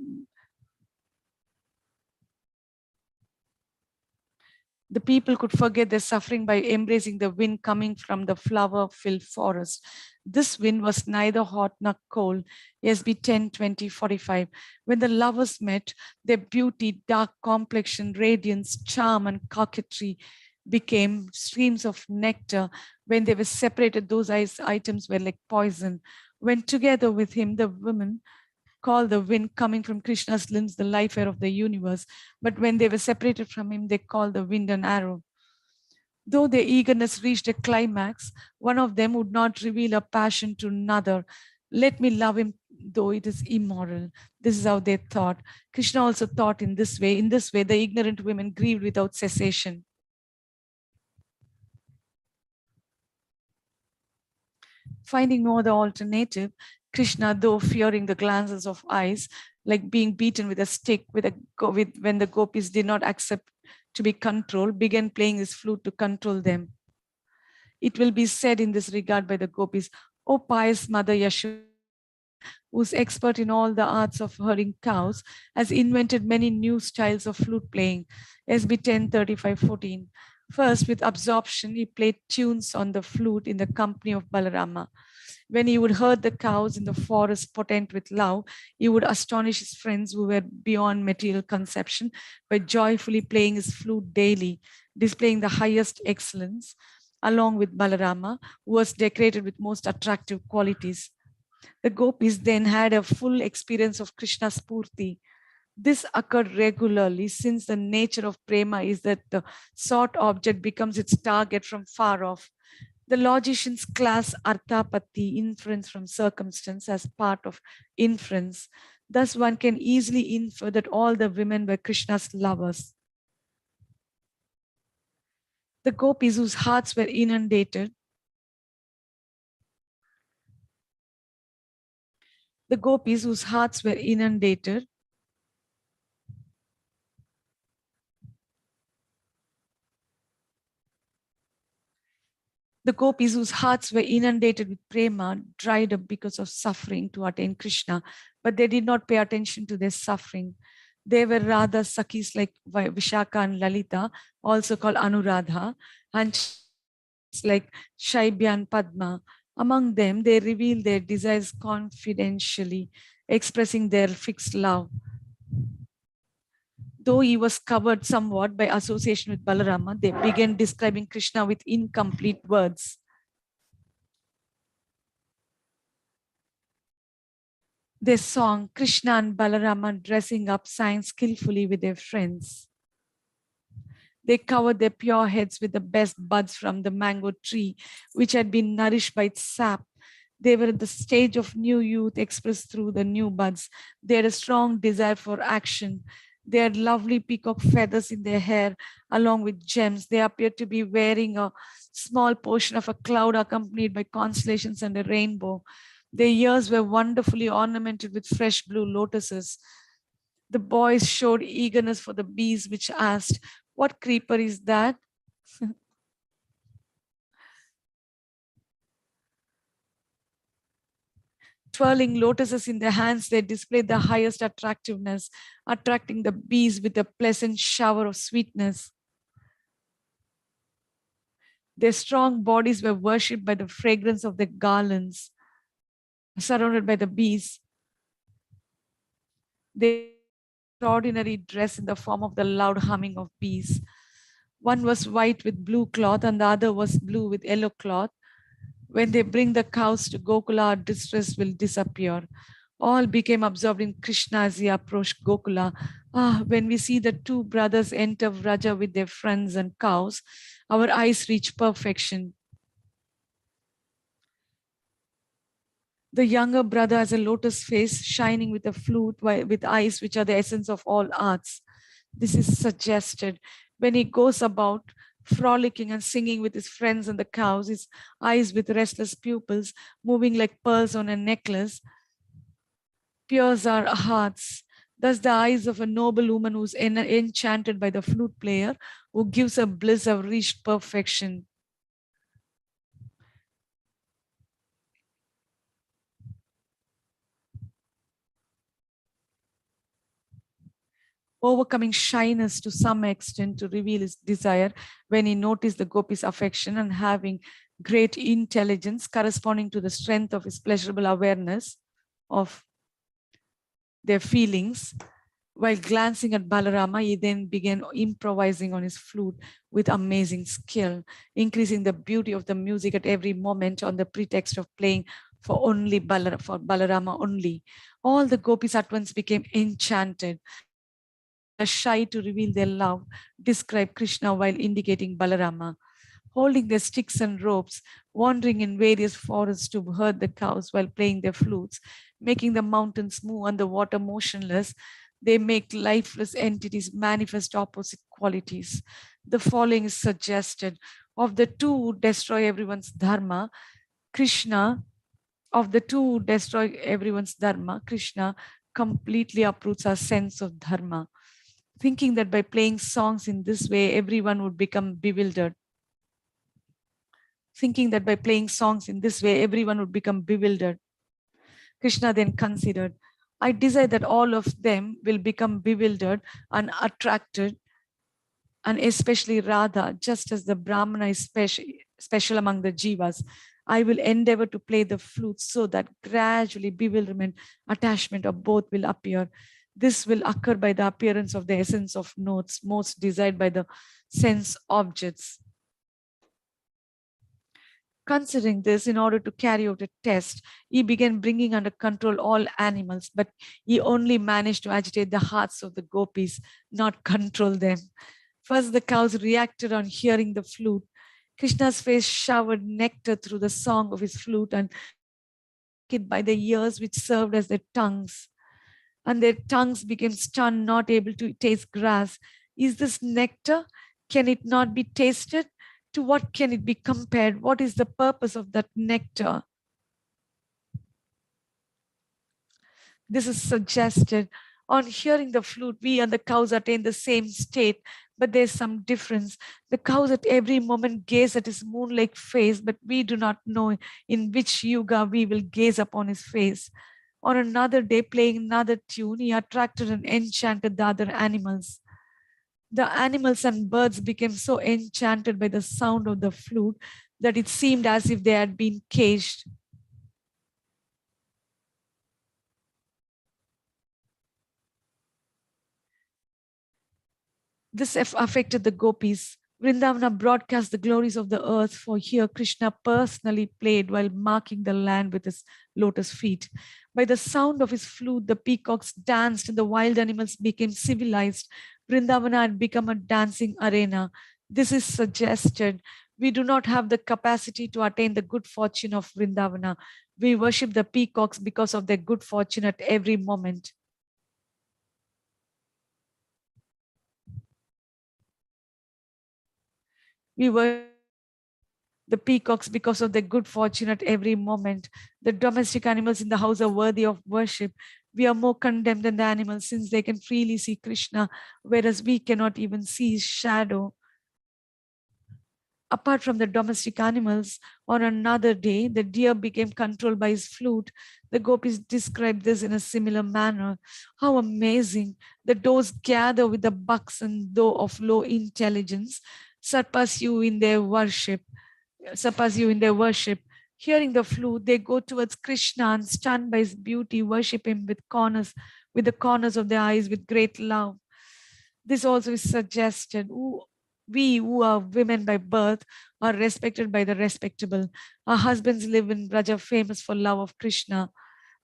A: embracing the wind coming from the flower-filled forest. This wind was neither hot nor cold. SB 10, 20, 45. When the lovers met, their beauty, dark complexion, radiance, charm, and coquetry became streams of nectar. When they were separated, those items were like poison. When together with him, the women called the wind coming from Krishna's limbs the life air of the universe. But when they were separated from him, they called the wind an arrow. Though their eagerness reached a climax, one of them would not reveal a passion to another. Let me love him, though it is immoral. This is how they thought. Krishna also thought in this way. In this way, the ignorant women grieved without cessation. Finding no other alternative, Krishna, though fearing the glances of eyes, like being beaten with a stick when the gopis did not accept to be controlled, began playing his flute to control them. It will be said in this regard by the gopis, O pious mother Yashoda, who's expert in all the arts of herding cows, has invented many new styles of flute playing. SB 10:35:14. First, with absorption, he played tunes on the flute in the company of Balarama. When he would herd the cows in the forest potent with love, he would astonish his friends who were beyond material conception by joyfully playing his flute daily, displaying the highest excellence, along with Balarama, who was decorated with most attractive qualities. The gopis then had a full experience of Krishna's Purti. This occurred regularly since the nature of prema is that the sought object becomes its target from far off. The logicians class arthapatti, inference from circumstance, as part of inference. Thus, one can easily infer that all the women were Krishna's lovers. The gopis whose hearts were inundated The gopis whose hearts were inundated with prema dried up because of suffering to attain Krishna, but they did not pay attention to their suffering. They were rather Sakhis like Vishaka and Lalita, also called Anuradha, and like Shaibya and Padma. Among them, they revealed their desires confidentially, expressing their fixed love. Though he was covered somewhat by association with Balarama, they began describing Krishna with incomplete words. They sang Krishna and Balarama dressing up sang skillfully with their friends. They covered their pure heads with the best buds from the mango tree, which had been nourished by its sap. They were at the stage of new youth expressed through the new buds. They had a strong desire for action. They had lovely peacock feathers in their hair, along with gems. They appeared to be wearing a small portion of a cloud accompanied by constellations and a rainbow. Their ears were wonderfully ornamented with fresh blue lotuses. The boys showed eagerness for the bees, which asked, "What creeper is that?" Twirling lotuses in their hands, they displayed the highest attractiveness, attracting the bees with a pleasant shower of sweetness. Their strong bodies were worshipped by the fragrance of their garlands. Surrounded by the bees, they extraordinary dress in the form of the loud humming of bees. One was white with blue cloth and the other was blue with yellow cloth. When they bring the cows to Gokula, our distress will disappear. All became absorbed in Krishna as he approached Gokula. When we see the two brothers enter Vraja with their friends and cows, our eyes reach perfection. The younger brother has a lotus face shining with a flute with eyes which are the essence of all arts. This is suggested when he goes about frolicking and singing with his friends and the cows, his eyes with restless pupils moving like pearls on a necklace pierce our hearts. Thus the eyes of a noble woman who's enchanted by the flute player who gives her bliss have reached perfection. Overcoming shyness to some extent to reveal his desire when he noticed the gopis' affection and having great intelligence corresponding to the strength of his pleasurable awareness of their feelings. While glancing at Balarama, he then began improvising on his flute with amazing skill, increasing the beauty of the music at every moment on the pretext of playing for Balarama only. All the gopis at once became enchanted, shy to reveal their love, describe Krishna while indicating Balarama. Holding their sticks and ropes, wandering in various forests to herd the cows while playing their flutes, making the mountains move and the water motionless, they make lifeless entities manifest opposite qualities. The following is suggested. Of the two who destroy everyone's dharma, Krishna completely uproots our sense of dharma, thinking that by playing songs in this way, everyone would become bewildered. Krishna then considered, I desire that all of them will become bewildered and attracted, and especially Radha, just as the Brahmana is special among the Jivas. I will endeavor to play the flute so that gradually bewilderment, attachment of both will appear. This will occur by the appearance of the essence of notes most desired by the sense objects. Considering this, in order to carry out a test, he began bringing under control all animals, but he only managed to agitate the hearts of the gopis, not control them. First, the cows reacted on hearing the flute. Krishna's face showered nectar through the song of his flute and it by the ears which served as their tongues. And their tongues became stunned, not able to taste grass. Is this nectar? Can it not be tasted? To what can it be compared? What is the purpose of that nectar? This is suggested. On hearing the flute, we and the cows attain the same state, but there's some difference. The cows at every moment gaze at his moon-like face, but we do not know in which yuga we will gaze upon his face. On another day, playing another tune, he attracted and enchanted the other animals. The animals and birds became so enchanted by the sound of the flute that it seemed as if they had been caged. This affected the gopis. Vrindavana broadcast the glories of the earth, for here Krishna personally played while marking the land with his lotus feet. By the sound of his flute, the peacocks danced and the wild animals became civilized. Vrindavana had become a dancing arena. This is suggested. We do not have the capacity to attain the good fortune of Vrindavana. We worship the peacocks because of their good fortune at every moment. We worship the peacocks because of their good fortune at every moment. The domestic animals in the house are worthy of worship. We are more condemned than the animals since they can freely see Krishna, whereas we cannot even see his shadow. Apart from the domestic animals, on another day, the deer became controlled by his flute. The gopis describe this in a similar manner. How amazing! The does gather with the bucks and though of low intelligence, surpass you in their worship. Surpass you in their worship. Hearing the flute, they go towards Krishna and stunned by his beauty, worship him with the corners of their eyes with great love. This also is suggested. We who are women by birth are respected by the respectable. Our husbands live in Braja, famous for love of Krishna.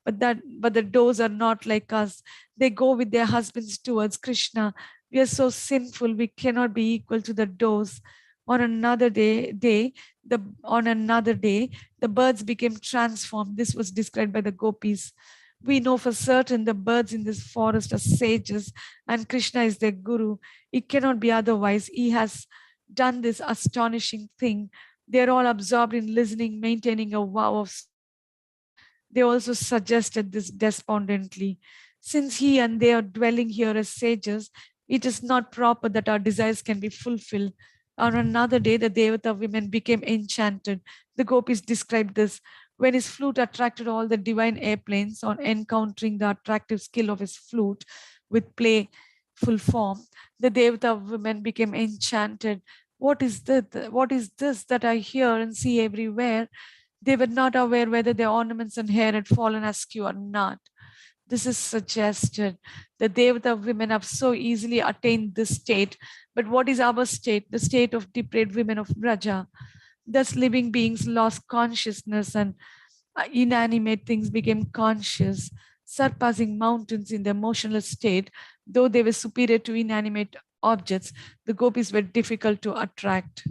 A: But the does are not like us. They go with their husbands towards Krishna. We are so sinful, we cannot be equal to the does. On another day, the birds became transformed. This was described by the gopis. We know for certain the birds in this forest are sages and Krishna is their guru. It cannot be otherwise. He has done this astonishing thing. They are all absorbed in listening, maintaining a vow of. They also suggested this despondently. Since he and they are dwelling here as sages, it is not proper that our desires can be fulfilled. On another day, the Devata women became enchanted. The gopis described this. When his flute attracted all the divine airplanes on encountering the attractive skill of his flute with playful form, the Devata women became enchanted. What is that? What is this that I hear and see everywhere? They were not aware whether their ornaments and hair had fallen askew or not. This is suggested. The Devata women have so easily attained this state. But what is our state? The state of depraved women of Braja. Thus, living beings lost consciousness and inanimate things became conscious, surpassing mountains in their motionless state. Though they were superior to inanimate objects, the gopis were difficult to attract.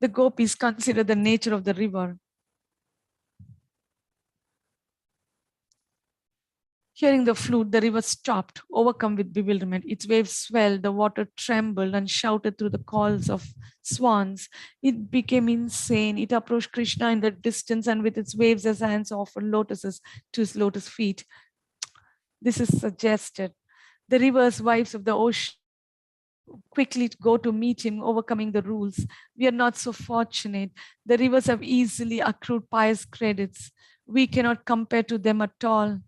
A: The gopis consider the nature of the river. Hearing the flute, the river stopped, overcome with bewilderment. Its waves swelled, the water trembled and shouted through the calls of swans. It became insane. It approached Krishna in the distance and with its waves as hands offered lotuses to his lotus feet. This is suggested. The rivers, wives of the ocean, quickly go to meet him, overcoming the rules. We are not so fortunate. The rivers have easily accrued pious credits. We cannot compare to them at all.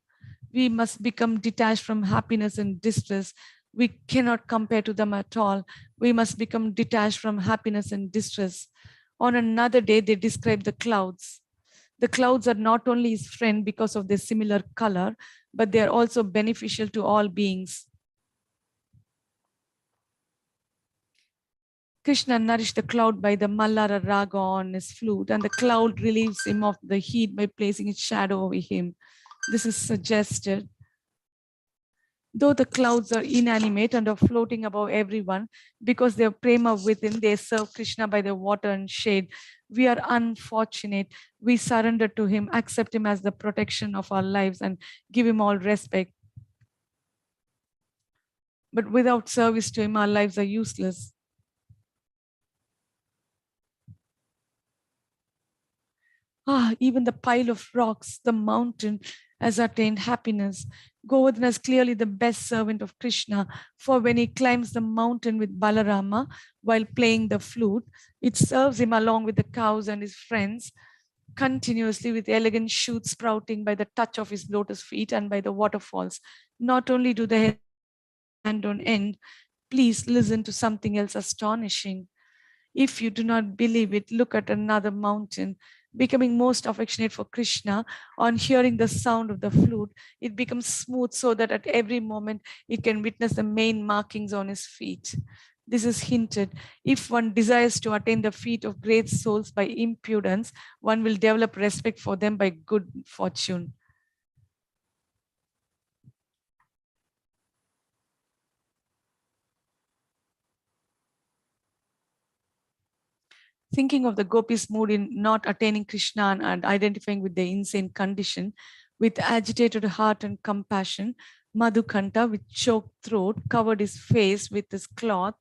A: We must become detached from happiness and distress. We cannot compare to them at all. We must become detached from happiness and distress. On another day, they describe the clouds. The clouds are not only his friend because of their similar color, but they are also beneficial to all beings. Krishna nourished the cloud by the Mallara Raga on his flute, and the cloud relieves him of the heat by placing its shadow over him. This is suggested. Though the clouds are inanimate and are floating above everyone, because they are prema within, they serve Krishna by their water and shade. We are unfortunate. We surrender to him, accept him as the protection of our lives, and give him all respect. But without service to him, our lives are useless. Even the pile of rocks, the mountain, has attained happiness. Govardhana is clearly the best servant of Krishna, for when he climbs the mountain with Balarama while playing the flute, it serves him along with the cows and his friends continuously with elegant shoots sprouting by the touch of his lotus feet and by the waterfalls. Not only do they stand on end, please listen to something else astonishing. If you do not believe it, look at another mountain. Becoming most affectionate for Krishna, on hearing the sound of the flute, it becomes smooth so that at every moment it can witness the main markings on his feet. This is hinted. If one desires to attain the feet of great souls by impudence, one will develop respect for them by good fortune. Thinking of the gopis' mood in not attaining Krishna and identifying with their insane condition, with agitated heart and compassion, Madhukanta, with choked throat, covered his face with his cloth.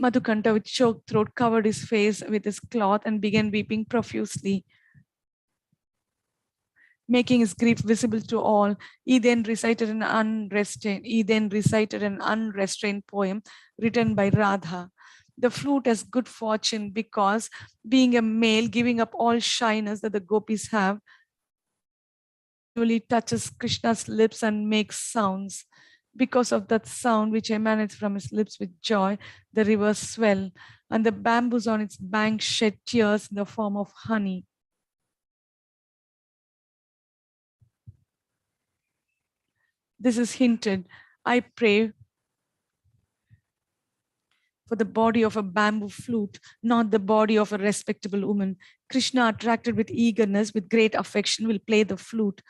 A: Madhukanta, with choked throat, covered his face with his cloth and began weeping profusely. Making his grief visible to all, he then recited an unrestrained poem written by Radha. The flute has good fortune because, being a male, giving up all shyness that the gopis have, usually touches Krishna's lips and makes sounds. Because of that sound which emanates from his lips with joy, the rivers swell, and the bamboos on its banks shed tears in the form of honey. This is hinted. I pray for the body of a bamboo flute, not the body of a respectable woman. Krishna, attracted with eagerness, with great affection, will play the flute.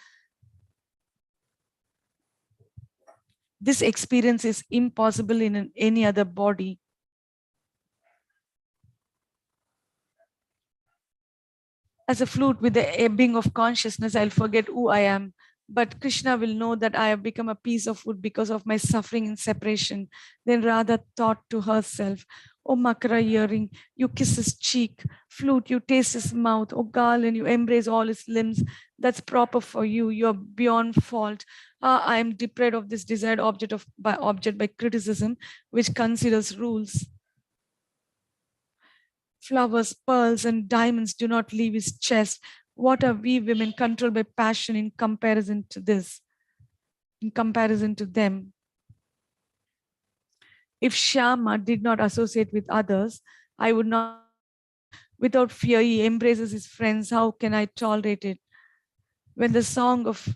A: This experience is impossible in any other body. As a flute with the ebbing of consciousness, I'll forget who I am. But Krishna will know that I have become a piece of wood because of my suffering in separation. Then Radha thought to herself, "O Makara earring, you kiss his cheek. Flute, you taste his mouth. O garland, you embrace all his limbs. That's proper for you. You're beyond fault. Ah, I am deprived of this desired object by criticism, which considers rules. Flowers, pearls, and diamonds do not leave his chest. What are we women controlled by passion in comparison to this? In comparison to them. If Shyama did not associate with others, I would not. Without fear, he embraces his friends. How can I tolerate it? When the song of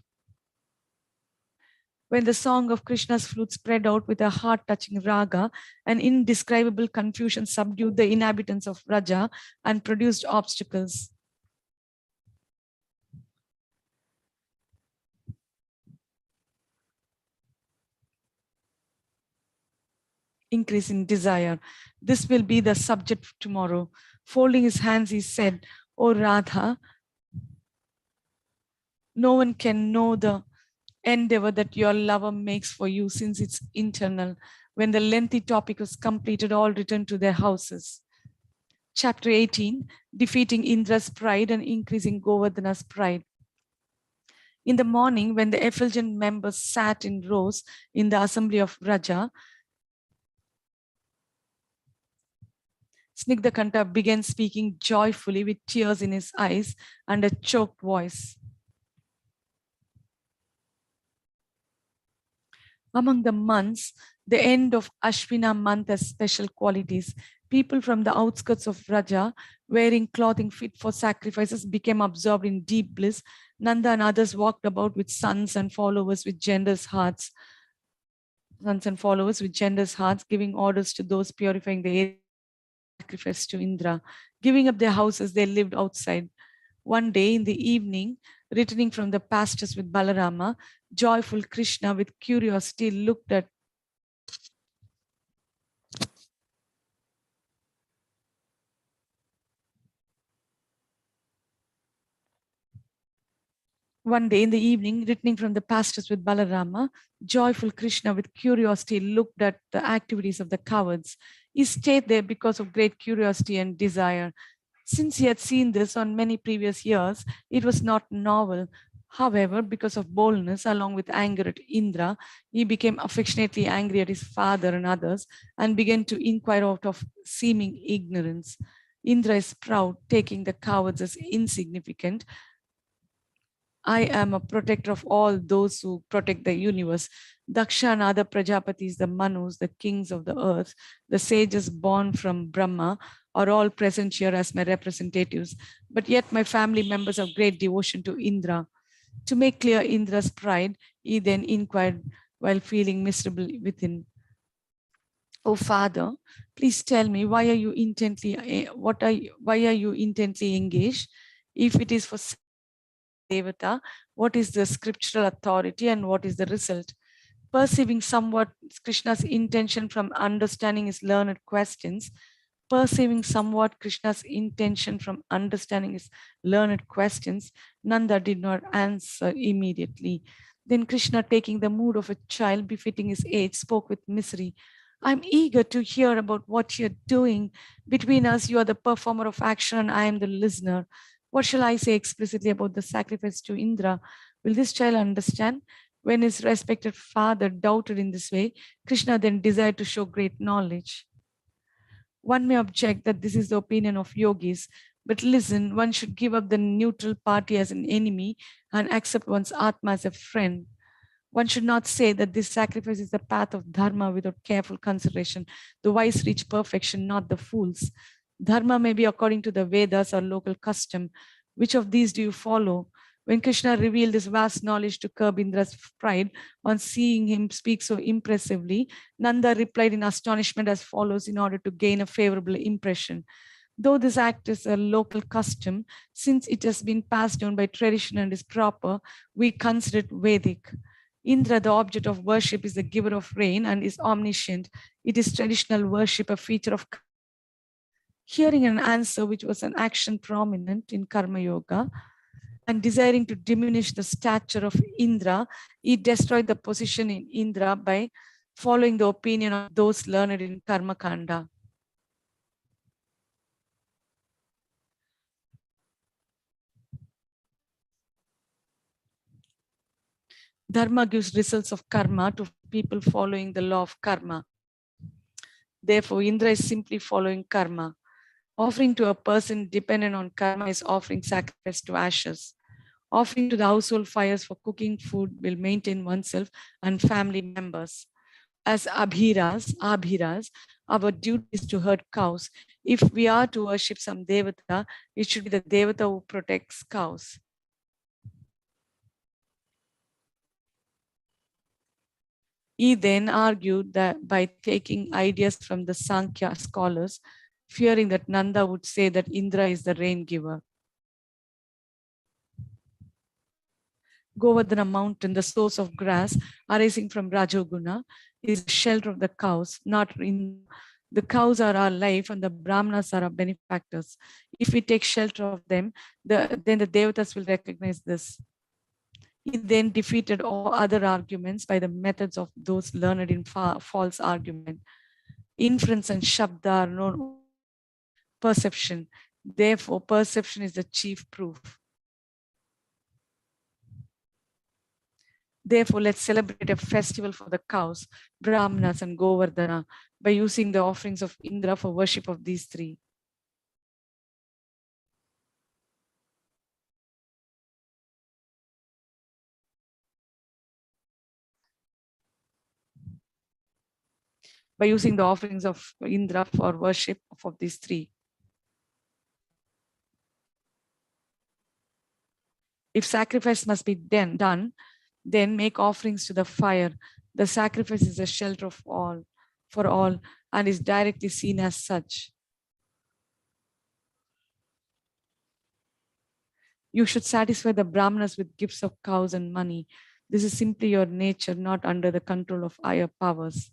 A: Krishna's flute spread out with a heart-touching raga, an indescribable confusion subdued the inhabitants of Raja and produced obstacles. Increase in desire. This will be the subject tomorrow. Folding his hands, he said, "O Radha, no one can know the endeavor that your lover makes for you since it's internal." When the lengthy topic was completed, all returned to their houses. Chapter 18, defeating Indra's pride and increasing Govardhana's pride. In the morning, when the effulgent members sat in rows in the assembly of Raja, Snigdhakanta began speaking joyfully with tears in his eyes and a choked voice. Among the months, the end of Ashwina month has special qualities. People from the outskirts of Raja, wearing clothing fit for sacrifices, became absorbed in deep bliss. Nanda and others walked about with sons and followers with generous hearts. Giving orders to those purifying the area, sacrifice to Indra. Giving up their houses, they lived outside. One day in the evening, returning from the pastures with Balarama, joyful Krishna with curiosity looked at One day in the evening, returning from the pastures with Balarama, joyful Krishna with curiosity looked at the activities of the cowards. He stayed there because of great curiosity and desire. Since he had seen this on many previous years, it was not novel. However, because of boldness, along with anger at Indra, he became affectionately angry at his father and others and began to inquire out of seeming ignorance. Indra is proud, taking the cowards as insignificant. I am a protector of all those who protect the universe. Daksha and other Prajapatis, the Manus, the kings of the earth, the sages born from Brahma, are all present here as my representatives. But yet my family members have great devotion to Indra. To make clear Indra's pride, he then inquired while feeling miserable within. Oh Father, please tell me, why are you intently engaged? If it is for Devata, what is the scriptural authority and what is the result? Perceiving somewhat Krishna's intention from understanding his learned questions, Nanda did not answer immediately. Then Krishna, taking the mood of a child befitting his age, spoke with misery. I'm eager to hear about what you're doing. Between us, you are the performer of action and I am the listener. What shall I say explicitly about the sacrifice to Indra? Will this child understand? When his respected father doubted in this way, Krishna then desired to show great knowledge. One may object that this is the opinion of yogis, but listen, one should give up the neutral party as an enemy and accept one's Atma as a friend. One should not say that this sacrifice is the path of dharma without careful consideration. The wise reach perfection, not the fools. Dharma may be according to the Vedas or local custom. Which of these do you follow? When Krishna revealed his vast knowledge to curb Indra's pride on seeing him speak so impressively, Nanda replied in astonishment as follows in order to gain a favorable impression. Though this act is a local custom, since it has been passed down by tradition and is proper, we consider it Vedic. Indra, the object of worship, is the giver of rain and is omniscient. It is traditional worship, a feature of hearing an answer, which was an action prominent in Karma Yoga, and desiring to diminish the stature of Indra, he destroyed the position in Indra by following the opinion of those learned in Karma Kanda. Dharma gives results of karma to people following the law of karma. Therefore, Indra is simply following karma. Offering to a person dependent on karma is offering sacrifice to ashes. Offering to the household fires for cooking food will maintain oneself and family members. As abhiras, our duty is to herd cows. If we are to worship some devata, it should be the devata who protects cows. He then argued that by taking ideas from the Sankhya scholars, fearing that Nanda would say that Indra is the rain giver. Govardhana mountain, the source of grass arising from Rajoguna, is the shelter of the cows, not in the cows are our life and the Brahmanas are our benefactors. If we take shelter of them, then the Devatas will recognize this. He then defeated all other arguments by the methods of those learned in false argument. Inference and Shabda are known perception. Therefore, perception is the chief proof. Therefore, let's celebrate a festival for the cows, Brahmanas and Govardhana by using the offerings of Indra for worship of these three. By using the offerings of Indra for worship of these three. If sacrifice must be done, then make offerings to the fire. The sacrifice is a shelter of all, for all, and is directly seen as such. You should satisfy the Brahmanas with gifts of cows and money. This is simply your nature, not under the control of higher powers.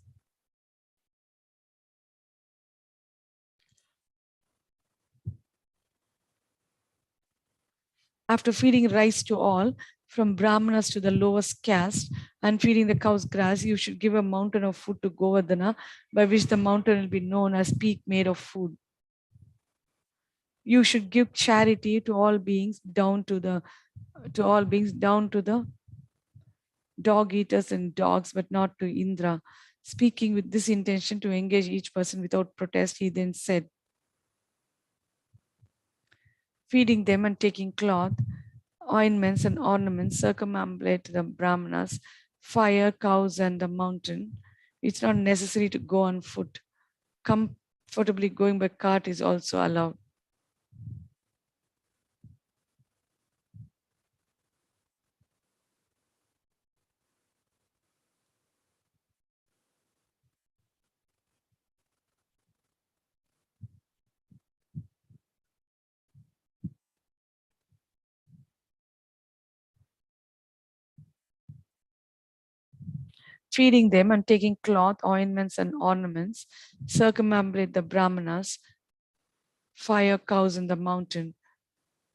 A: After feeding rice to all, from Brahmanas to the lowest caste and feeding the cows grass, you should give a mountain of food to Govardhana, by which the mountain will be known as peak made of food. You should give charity to all beings down to the dog eaters and dogs, but not to Indra. Speaking with this intention to engage each person without protest, he then said, feeding them and taking cloth, ointments and ornaments, circumambulate the Brahmanas, fire, cows, and the mountain. It's not necessary to go on foot. Comfortably going by cart is also allowed. Feeding them and taking cloth, ointments, and ornaments, circumambulate the Brahmanas, fire, cows, in the mountain.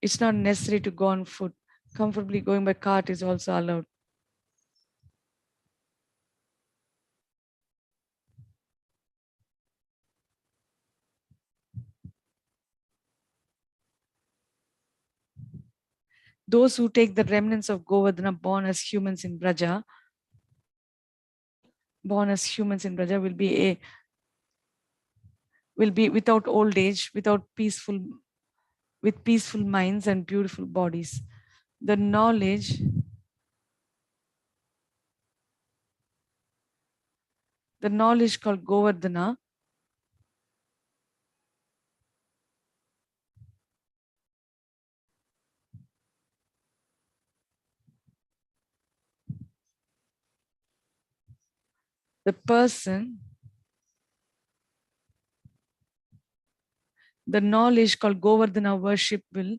A: It's not necessary to go on foot. Comfortably going by cart is also allowed. Those who take the remnants of Govardhana born as humans in Braja will be without old age, with peaceful minds and beautiful bodies. The knowledge called Govardhana the knowledge called Govardhana worship will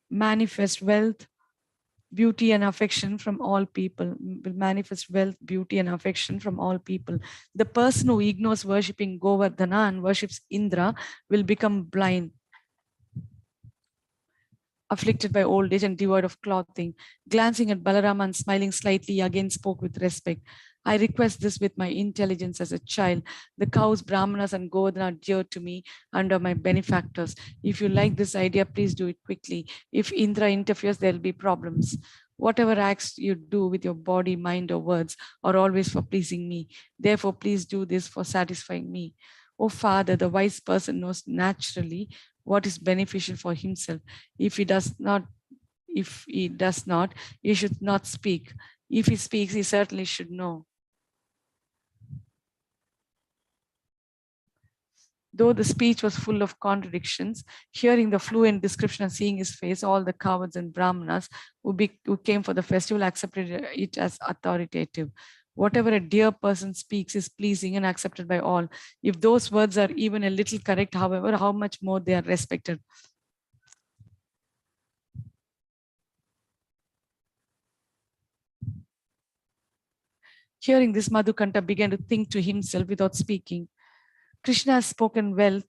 A: manifest wealth, beauty, and affection from all people. The person who ignores worshipping Govardhana and worships Indra will become blind, afflicted by old age and devoid of clothing. Glancing at Balarama and smiling slightly, again spoke with respect. I request this with my intelligence as a child. The cows, Brahmanas, and Govardhana are dear to me and are my benefactors. If you like this idea, please do it quickly. If Indra interferes, there will be problems. Whatever acts you do with your body, mind, or words are always for pleasing me. Therefore, please do this for satisfying me. Oh, Father, the wise person knows naturally what is beneficial for himself. If he does not, he should not speak. If he speaks, he certainly should know. Though the speech was full of contradictions, hearing the fluent description and seeing his face, all the cowards and Brahmanas who came for the festival accepted it as authoritative. Whatever a dear person speaks is pleasing and accepted by all. If those words are even a little correct, however, how much more they are respected. Hearing this, Madhukanta began to think to himself without speaking. Krishna has spoken well,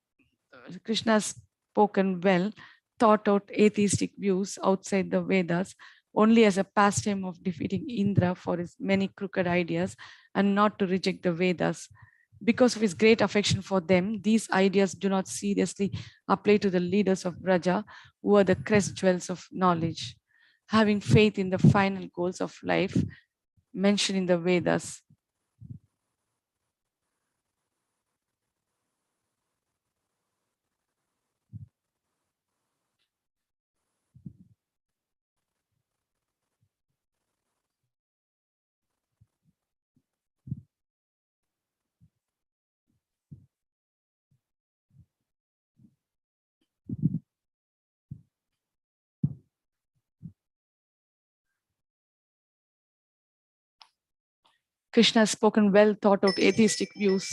A: thought out atheistic views outside the Vedas only as a pastime of defeating Indra for his many crooked ideas and not to reject the Vedas. Because of his great affection for them, these ideas do not seriously apply to the leaders of Braja, who are the crest jewels of knowledge. Having faith in the final goals of life mentioned in the Vedas, Krishna has spoken well thought out atheistic views.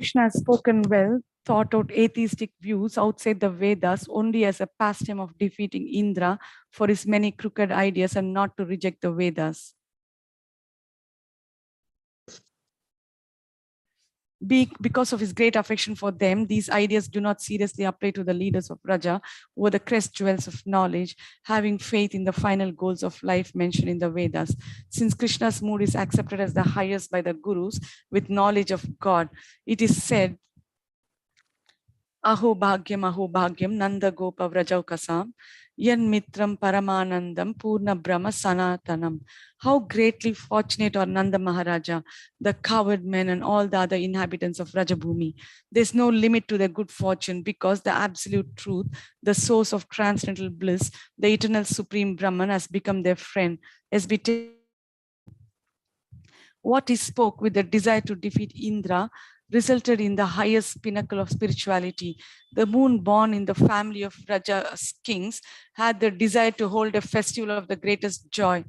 A: Krishna has spoken well, thought out atheistic views outside the Vedas only as a pastime of defeating Indra for his many crooked ideas and not to reject the Vedas. Because of his great affection for them, these ideas do not seriously apply to the leaders of Raja, who are the crest jewels of knowledge, having faith in the final goals of life mentioned in the Vedas. Since Krishna's mood is accepted as the highest by the gurus with knowledge of God, it is said, Aho bhagyam, Nanda Gopa Vrajaukasam, Yan Mitram Paramanandam, Purna Brahma Sanatanam. How greatly fortunate are Nanda Maharaja, the coward men, and all the other inhabitants of Rajabhumi. There's no limit to their good fortune because the absolute truth, the source of transcendental bliss, the eternal supreme Brahman has become their friend. What he spoke with the desire to defeat Indra resulted in the highest pinnacle of spirituality. The moon born in the family of Raja's kings had the desire to hold a festival of the greatest joy.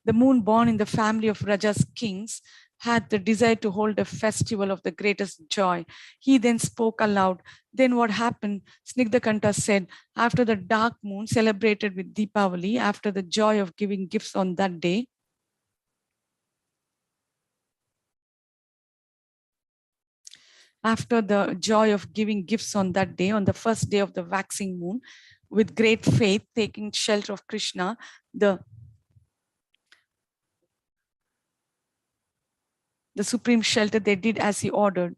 A: The moon born in the family of Raja's kings had the desire to hold a festival of the greatest joy. He then spoke aloud. Then what happened? Snigdhakanta said, after the dark moon celebrated with Deepavali, after the joy of giving gifts on that day, after the joy of giving gifts on that day, on the first day of the waxing moon, with great faith, taking shelter of Krishna, the supreme shelter, they did as he ordered.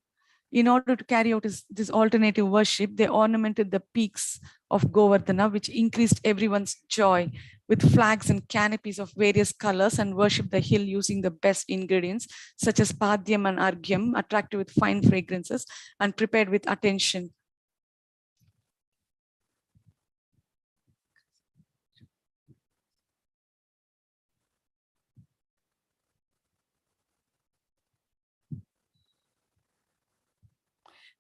A: In order to carry out this alternative worship, they ornamented the peaks of Govardhana, which increased everyone's joy, with flags and canopies of various colors, and worshipped the hill using the best ingredients, such as Padyam and Argyam, attracted with fine fragrances and prepared with attention.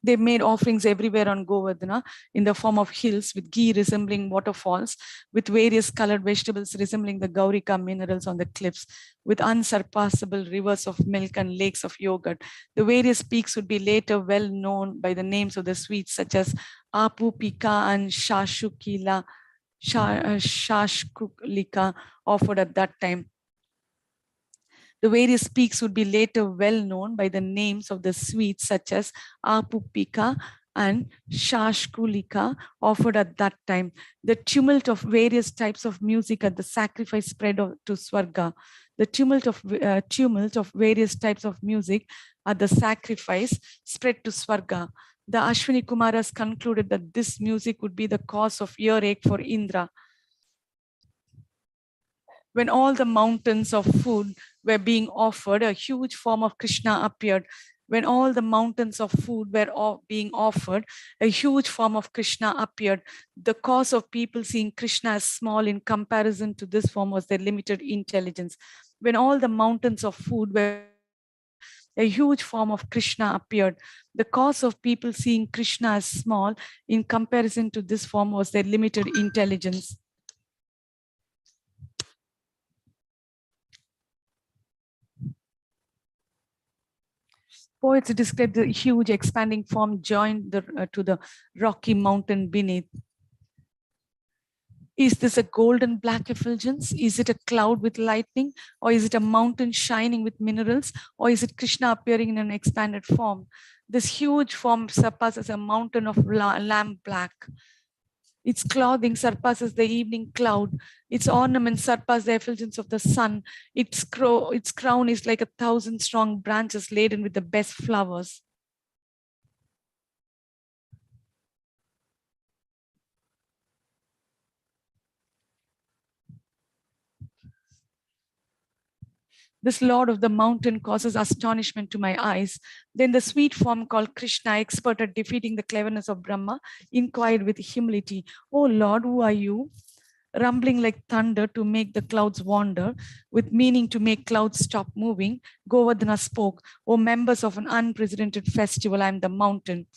A: They made offerings everywhere on Govardhana in the form of hills with ghee resembling waterfalls, with various colored vegetables resembling the Gaurika minerals on the cliffs, with unsurpassable rivers of milk and lakes of yogurt. The various peaks would be later well known by the names of the sweets such as Apu Pika and Shashkulika offered at that time. The various peaks would be later well known by the names of the sweets such as Apupika and Shashkulika offered at that time. The tumult of various types of music at the sacrifice spread to Swarga. The tumult of various types of music at the sacrifice spread to Swarga. The Ashwini Kumaras concluded that this music would be the cause of earache for Indra. When all the mountains of food were being offered, a huge form of Krishna appeared. When all the mountains of food were being offered, a huge form of Krishna appeared. The cause of people seeing Krishna as small in comparison to this form was their limited intelligence. When all the mountains of food were, a huge form of Krishna appeared. The cause of people seeing Krishna as small in comparison to this form was their limited intelligence. Poets describe the huge expanding form joined to the rocky mountain beneath. Is this a golden black effulgence? Is it a cloud with lightning? Or is it a mountain shining with minerals? Or is it Krishna appearing in an expanded form? This huge form surpasses a mountain of lamp black. Its clothing surpasses the evening cloud. Its ornaments surpass the effulgence of the sun. Its crown is like 1,000 strong branches laden with the best flowers. This lord of the mountain causes astonishment to my eyes. Then the sweet form called Krishna, expert at defeating the cleverness of Brahma, inquired with humility, "Oh Lord, who are you?" Rumbling like thunder to make the clouds wander, with meaning to make clouds stop moving, Govardhana spoke, "O members of an unprecedented festival, I am the mountain."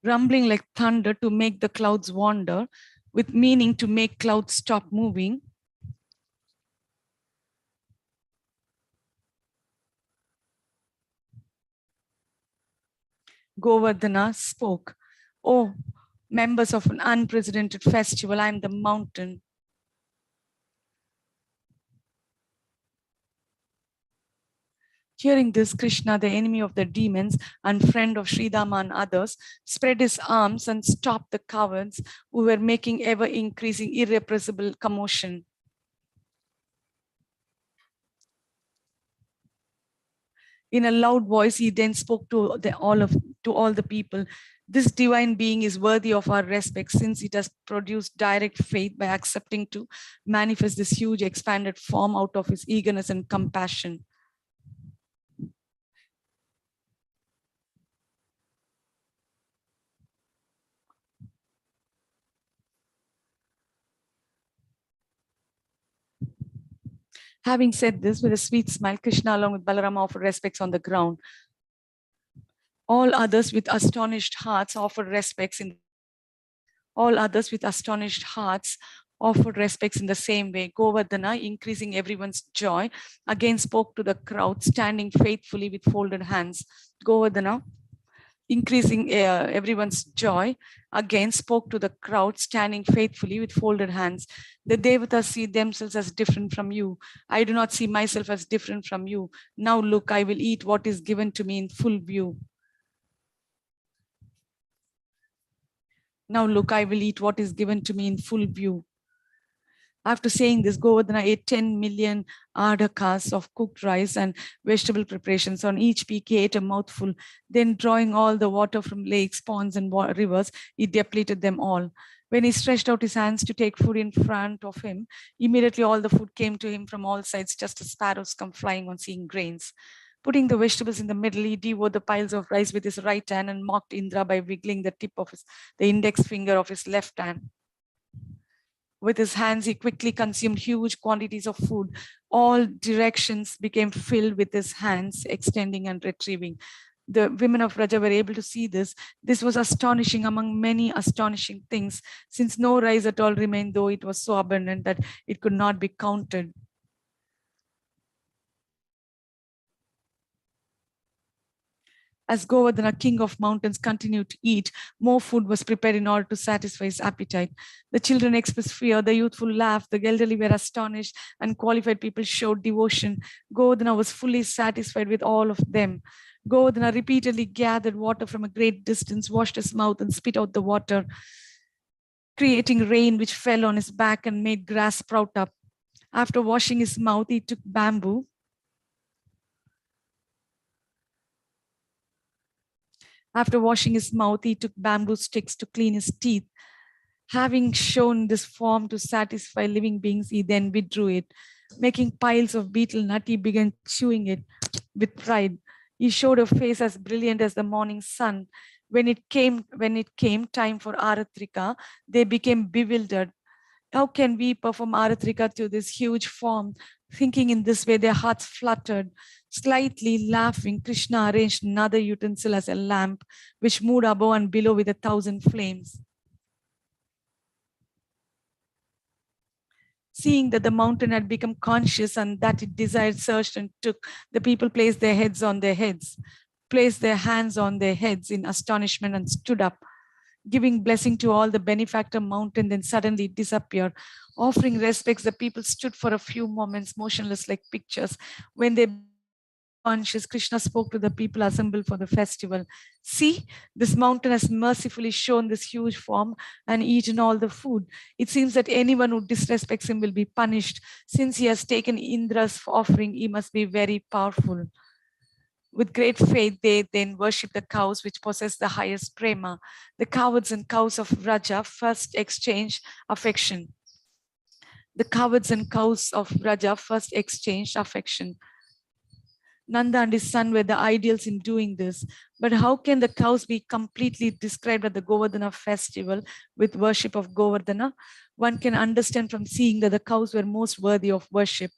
A: Rumbling like thunder to make the clouds wander, with meaning to make clouds stop moving. Govardhana spoke, "Oh, members of an unprecedented festival, I am the mountain." Hearing this, Krishna, the enemy of the demons and friend of Sridhama and others, spread his arms and stopped the cowards who were making ever-increasing irrepressible commotion. In a loud voice, he then spoke to all the people. "This divine being is worthy of our respect, since it has produced direct faith by accepting to manifest this huge expanded form out of his eagerness and compassion." Having said this, with a sweet smile, Krishna along with Balarama offered respects on the ground. All others with astonished hearts offered respects in the same way. Govardhana, increasing everyone's joy, again spoke to the crowd, standing faithfully with folded hands. Govardhana, increasing everyone's joy, again spoke to the crowd, standing faithfully with folded hands. "The devatas see themselves as different from you. I do not see myself as different from you. Now look, I will eat what is given to me in full view. Now look, I will eat what is given to me in full view." After saying this, Govardhana ate 10 million adakas of cooked rice and vegetable preparations. On each peak, he ate a mouthful. Then, drawing all the water from lakes, ponds, and rivers, he depleted them all. When he stretched out his hands to take food in front of him, immediately all the food came to him from all sides, just as sparrows come flying on seeing grains. Putting the vegetables in the middle, he devoured the piles of rice with his right hand and mocked Indra by wiggling the tip of the index finger of his left hand. With his hands, he quickly consumed huge quantities of food. All directions became filled with his hands, extending and retrieving. The women of Raja were able to see this. This was astonishing among many astonishing things, since no rice at all remained, though it was so abundant that it could not be counted. As Govardhana, king of mountains, continued to eat, more food was prepared in order to satisfy his appetite. The children expressed fear, the youthful laughed, the elderly were astonished, and qualified people showed devotion. Govardhana was fully satisfied with all of them. Govardhana repeatedly gathered water from a great distance, washed his mouth, and spit out the water, creating rain which fell on his back and made grass sprout up. After washing his mouth, he took bamboo. After washing his mouth, he took bamboo sticks to clean his teeth. Having shown this form to satisfy living beings, he then withdrew it. Making piles of betel nut, he began chewing it with pride. He showed a face as brilliant as the morning sun. When it came time for Aratrika, they became bewildered. How can we perform Aratrika to this huge form? Thinking in this way, their hearts fluttered. Slightly laughing, Krishna arranged another utensil as a lamp, which moved above and below with 1,000 flames. Seeing that the mountain had become conscious and that it desired, searched, and took, the people placed their hands on their heads in astonishment and stood up, giving blessing to all the benefactor mountain, then suddenly disappeared. Offering respects, the people stood for a few moments motionless like pictures. When they conscious, Krishna spoke to the people assembled for the festival. "See, this mountain has mercifully shown this huge form and eaten all the food. It seems that anyone who disrespects him will be punished. Since he has taken Indra's offering, he must be very powerful." With great faith, they then worship the cows which possess the highest prema. The cowards and cows of Raja first exchanged affection. Nanda and his son were the ideals in doing this. But how can the cows be completely described at the Govardhana festival with worship of Govardhana? One can understand from seeing that the cows were most worthy of worship.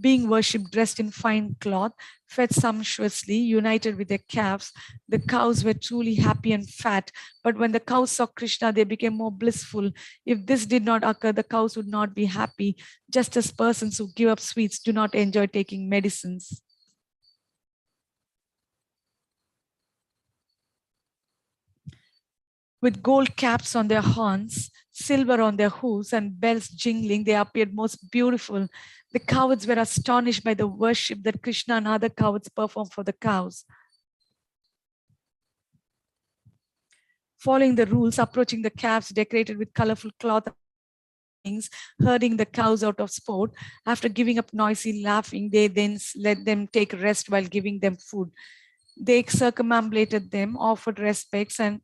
A: being worshipped dressed in fine cloth, fed sumptuously, united with their calves. The cows were truly happy and fat, but when the cows saw Krishna, they became more blissful. If this did not occur, the cows would not be happy, just as persons who give up sweets do not enjoy taking medicines. With gold caps on their horns, silver on their hooves, and bells jingling, they appeared most beautiful. The cowards were astonished by the worship that Krishna and other cowards performed for the cows. Following the rules, approaching the calves decorated with colorful cloth, herding the cows out of sport, after giving up noisy laughing, they then let them take rest while giving them food. They circumambulated them, offered respects, and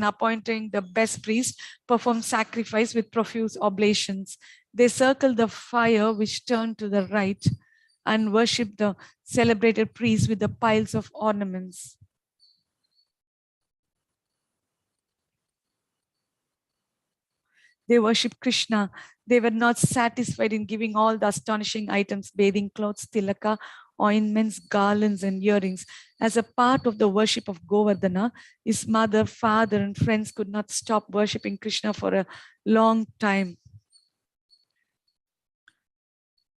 A: appointing the best priest, performed sacrifice with profuse oblations. They circled the fire which turned to the right and worshipped the celebrated priest with the piles of ornaments. They worshipped Krishna. They were not satisfied in giving all the astonishing items, bathing clothes, tilaka, ointments, garlands, and earrings. As a part of the worship of Govardhana, his mother, father, and friends could not stop worshipping Krishna for a long time.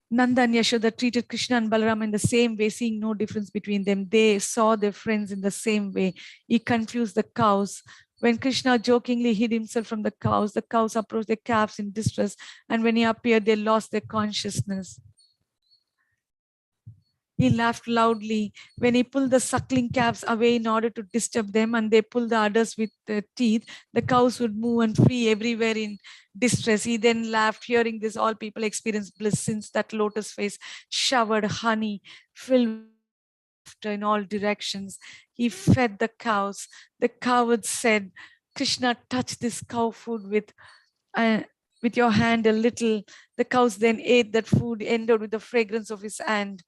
A: Nanda and Yashoda treated Krishna and Balaram in the same way, seeing no difference between them. They saw their friends in the same way. He confused the cows. When Krishna jokingly hid himself from the cows approached their calves in distress, and when he appeared, they lost their consciousness. He laughed loudly when he pulled the suckling calves away in order to disturb them, and they pulled the udders with their teeth. The cows would move and flee everywhere in distress. He then laughed. Hearing this, all people experienced bliss, since that lotus face showered honey, filled in all directions. He fed the cows. The cowards said, Krishna, touch this cow food with your hand a little. The cows then ate that food, endowed with the fragrance of his hand.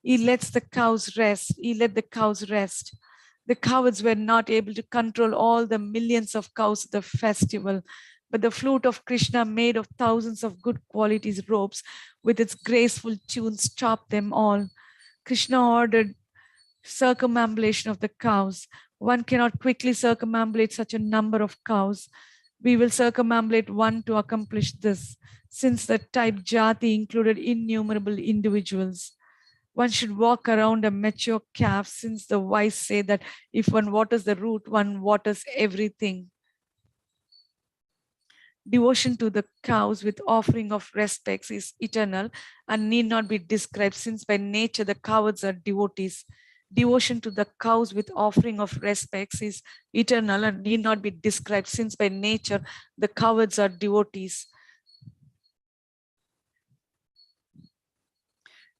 A: He lets the cows rest. He let the cows rest. The cowards were not able to control all the millions of cows at the festival, but the flute of Krishna, made of thousands of good qualities ropes, with its graceful tunes, stopped them all. Krishna ordered circumambulation of the cows. One cannot quickly circumambulate such a number of cows. We will circumambulate one to accomplish this, since the type jati included innumerable individuals. One should walk around a mature calf, since the wise say that if one waters the root, one waters everything. Devotion to the cows with offering of respects is eternal and need not be described, since by nature the cowards are devotees. Devotion to the cows with offering of respects is eternal and need not be described, since by nature the cowards are devotees.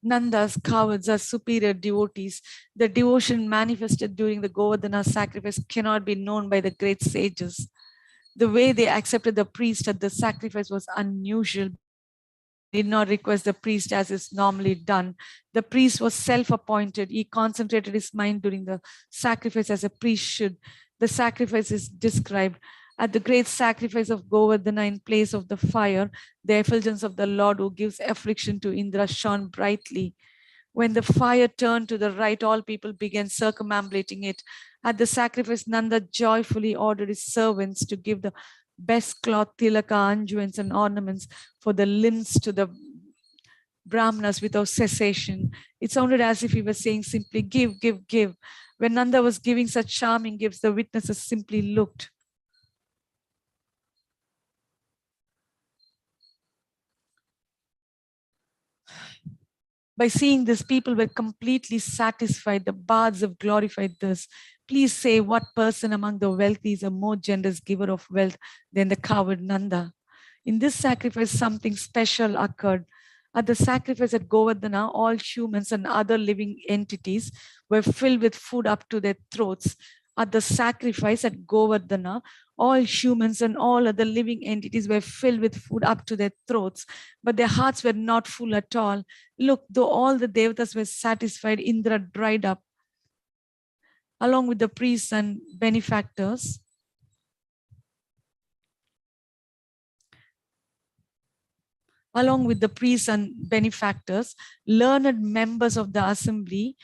A: Nanda's cowards are superior devotees. The devotion manifested during the Govardhana sacrifice cannot be known by the great sages. The way they accepted the priest at the sacrifice was unusual. Did not request the priest as is normally done. The priest was self-appointed. He concentrated his mind during the sacrifice as a priest should. The sacrifice is described. At the great sacrifice of Govardhana, in place of the fire, the effulgence of the Lord who gives affliction to Indra shone brightly. When the fire turned to the right, all people began circumambulating it. At the sacrifice, Nanda joyfully ordered his servants to give the best cloth, tilaka, unguents, and ornaments for the limbs to the Brahmanas without cessation. It sounded as if he was saying simply, give, give, give. When Nanda was giving such charming gifts, the witnesses simply looked. By seeing this, people were completely satisfied. The bards have glorified this. Please say, what person among the wealthy is a more generous giver of wealth than the coward Nanda? In this sacrifice, something special occurred. At the sacrifice at Govardhana, all humans and other living entities were filled with food up to their throats. At the sacrifice at Govardhana, all humans and all other living entities were filled with food up to their throats, but their hearts were not full at all. Look, though all the devatas were satisfied, Indra dried up. Along with the priests and benefactors, along with the priests and benefactors, learned members of the assembly,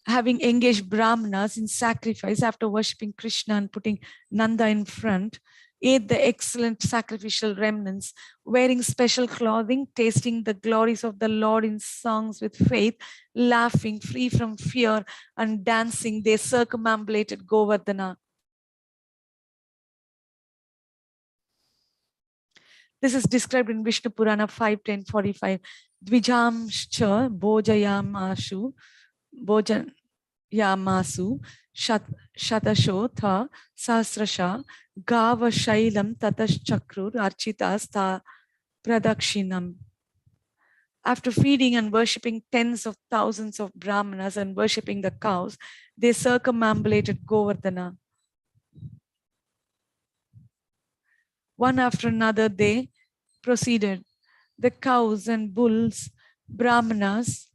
A: having engaged Brahmanas in sacrifice after worshipping Krishna and putting Nanda in front, ate the excellent sacrificial remnants, wearing special clothing, tasting the glories of the Lord in songs with faith, laughing, free from fear, and dancing, they circumambulated Govardhana. This is described in Vishnu Purana 5:10-45. Dvijamscha bhojayamashu Yamasu Shatashotha Sahasrasha Gava Shailam Tatash Chakrur Architas Ta Pradakshinam. After feeding and worshipping tens of thousands of Brahmanas and worshipping the cows, they circumambulated Govardhana. One after another, they proceeded. The cows and bulls, Brahmanas,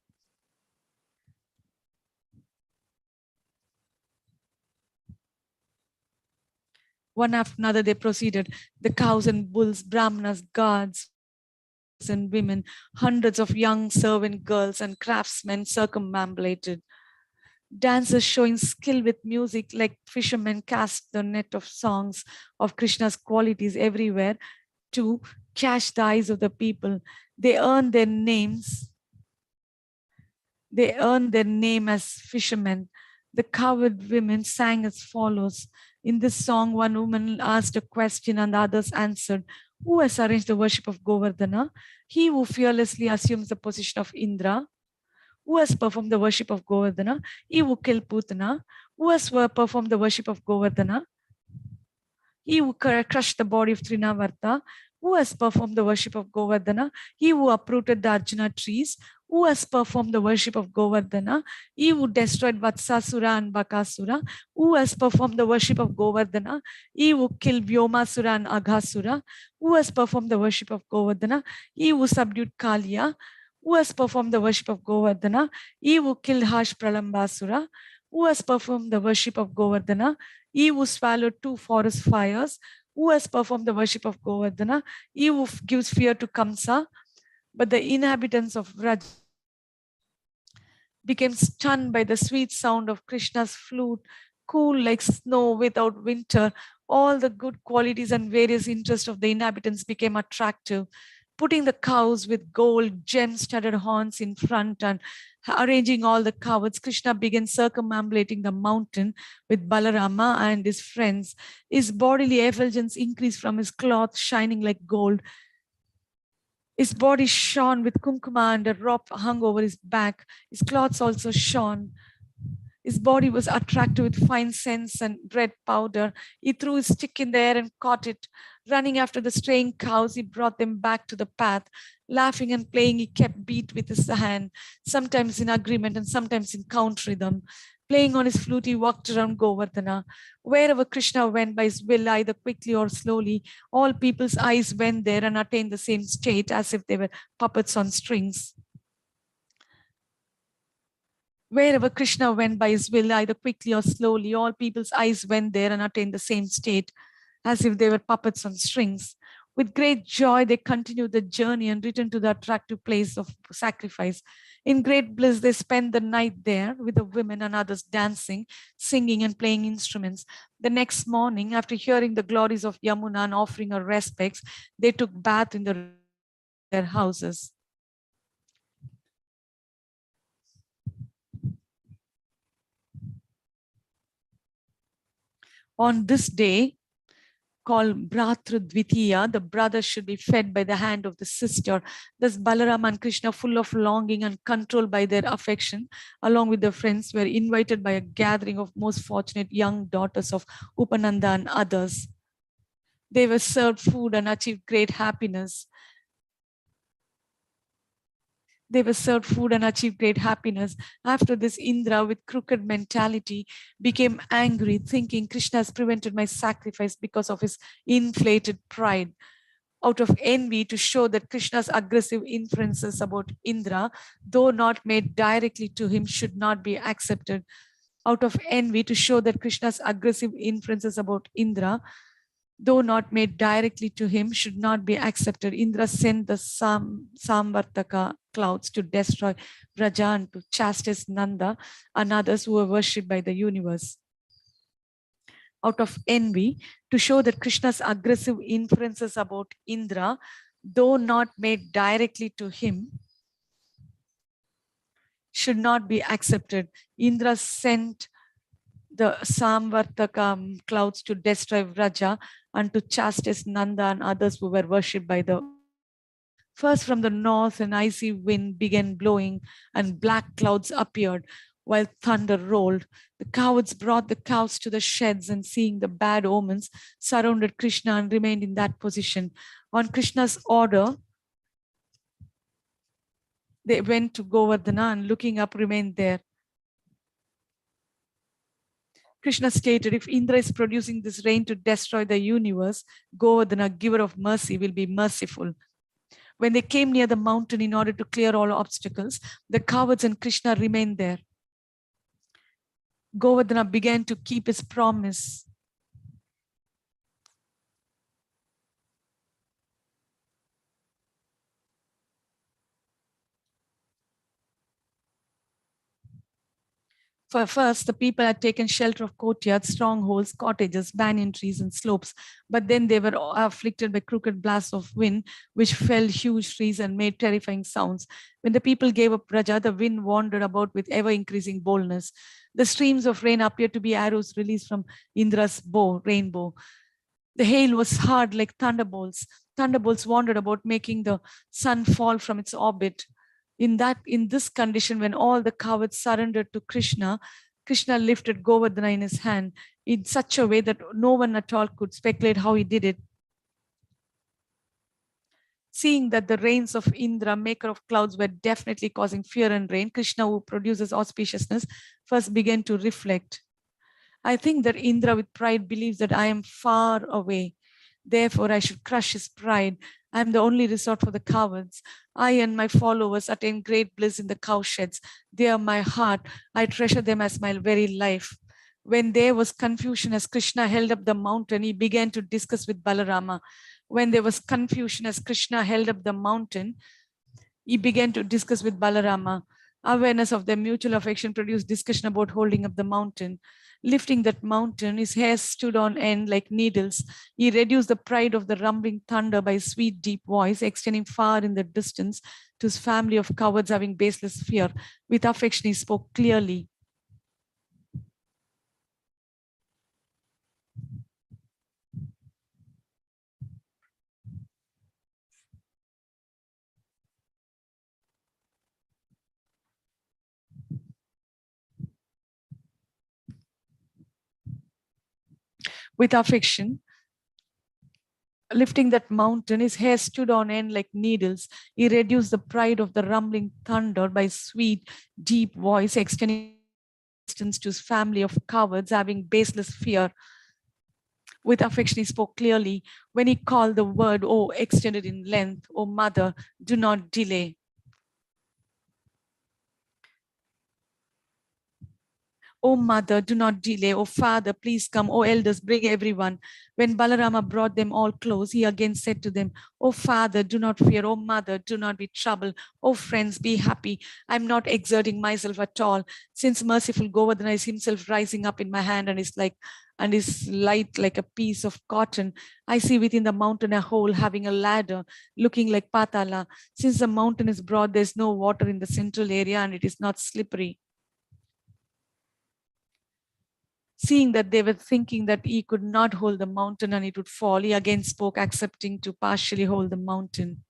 A: one after another, they proceeded. The cows and bulls, Brahmanas, guards and women, hundreds of young servant girls and craftsmen circumambulated. Dancers showing skill with music like fishermen cast the net of songs of Krishna's qualities everywhere to catch the eyes of the people. They earned their names. They earned their name as fishermen. The cowherd women sang as follows. In this song, one woman asked a question and the others answered. Who has arranged the worship of Govardhana? He who fearlessly assumes the position of Indra. Who has performed the worship of Govardhana? He who killed Putana. Who has performed the worship of Govardhana? He who crushed the body of Trinavarta. Who has performed the worship of Govardhana? He who uprooted the Arjuna trees. Who has performed the worship of Govardhana? He who destroyed Vatsasura and Bakasura. Who has performed the worship of Govardhana? He who killed Vyomasura and Aghasura. Who has performed the worship of Govardhana? He who subdued Kaliya. Who has performed the worship of Govardhana? He who killed Harsh Pralambasura. Who has performed the worship of Govardhana? He who swallowed 2 forest fires. Who has performed the worship of Govardhana? He who gives fear to Kamsa. But the inhabitants of Raj became stunned by the sweet sound of Krishna's flute, cool like snow without winter. All the good qualities and various interests of the inhabitants became attractive. Putting the cows with gold, gem-studded horns in front and arranging all the cowards, Krishna began circumambulating the mountain with Balarama and his friends. His bodily effulgence increased from his cloth shining like gold. His body shone with kumkuma and a robe hung over his back. His clothes also shone. His body was attractive with fine scents and red powder. He threw his stick in the air and caught it. Running after the straying cows, he brought them back to the path. Laughing and playing, he kept beat with his hand, sometimes in agreement and sometimes in count rhythm. Playing on his flute, he walked around Govardhana. Wherever Krishna went by his will, either quickly or slowly, all people's eyes went there and attained the same state as if they were puppets on strings. Wherever Krishna went by his will, either quickly or slowly, all people's eyes went there and attained the same state as if they were puppets on strings. With great joy, they continued the journey and returned to the attractive place of sacrifice. In great bliss, they spent the night there with the women and others dancing, singing, and playing instruments. The next morning, after hearing the glories of Yamuna and offering her respects, they took bath in their houses. On this day, called Bhratru Dvitiya, the brother should be fed by the hand of the sister. Thus, Balaram and Krishna, full of longing and controlled by their affection, along with their friends, were invited by a gathering of most fortunate young daughters of Upananda and others. They were served food and achieved great happiness. After this, Indra, with crooked mentality, became angry, thinking Krishna has prevented my sacrifice because of his inflated pride. Out of envy, to show that Krishna's aggressive inferences about Indra, though not made directly to him, should not be accepted. Out of envy, to show that Krishna's aggressive inferences about Indra, though not made directly to him, should not be accepted. Indra sent the Samvartaka clouds to destroy Vraja and to chastise Nanda and others who were worshipped by the universe. Out of envy, to show that Krishna's aggressive inferences about Indra, though not made directly to him, should not be accepted. Indra sent the Samvartaka clouds to destroy Vraja and to chastise Nanda and others who were worshipped by the. First from the north, an icy wind began blowing and black clouds appeared while thunder rolled. The cowards brought the cows to the sheds and seeing the bad omens, surrounded Krishna and remained in that position. On Krishna's order, they went to Govardhana and looking up remained there. Krishna stated, if Indra is producing this rain to destroy the universe, Govardhana, giver of mercy, will be merciful. When they came near the mountain in order to clear all obstacles, the cowards and Krishna remained there. Govardhana began to keep his promise. For first, the people had taken shelter of courtyards, strongholds, cottages, banyan trees, and slopes. But then they were afflicted by crooked blasts of wind, which felled huge trees and made terrifying sounds. When the people gave up Raja, the wind wandered about with ever-increasing boldness. The streams of rain appeared to be arrows released from Indra's bow, rainbow. The hail was hard like thunderbolts. Thunderbolts wandered about, making the sun fall from its orbit. In this condition, when all the cowards surrendered to Krishna, Krishna lifted Govardhana in his hand in such a way that no one at all could speculate how he did it. Seeing that the rains of Indra, maker of clouds, were definitely causing fear and rain, Krishna, who produces auspiciousness, first began to reflect. I think that Indra with pride believes that I am far away. Therefore, I should crush his pride. I am the only resort for the cowards. I and my followers attain great bliss in the cow sheds. They are my heart. I treasure them as my very life. When there was confusion as Krishna held up the mountain, he began to discuss with Balarama. When there was confusion as Krishna held up the mountain, he began to discuss with Balarama. Awareness of their mutual affection produced discussion about holding up the mountain. Lifting that mountain, his hair stood on end like needles. He reduced the pride of the rumbling thunder by a sweet, deep voice, extending far in the distance to his family of cowards having baseless fear. With affection, he spoke clearly. With affection, lifting that mountain, his hair stood on end like needles. He reduced the pride of the rumbling thunder by sweet, deep voice, extending distance to his family of cowards having baseless fear. With affection, he spoke clearly. When he called the word, "Oh," extended in length, "Oh, mother, do not delay." "Oh, mother, do not delay. Oh, father, please come. Oh, elders, bring everyone." When Balarama brought them all close, he again said to them, "Oh, father, do not fear. Oh, mother, do not be troubled. Oh, friends, be happy. I'm not exerting myself at all. Since merciful Govardhana is himself rising up in my hand and is light like a piece of cotton, I see within the mountain a hole having a ladder looking like Patala. Since the mountain is broad, there's no water in the central area and it is not slippery." Seeing that they were thinking that he could not hold the mountain and it would fall, he again spoke, accepting to partially hold the mountain.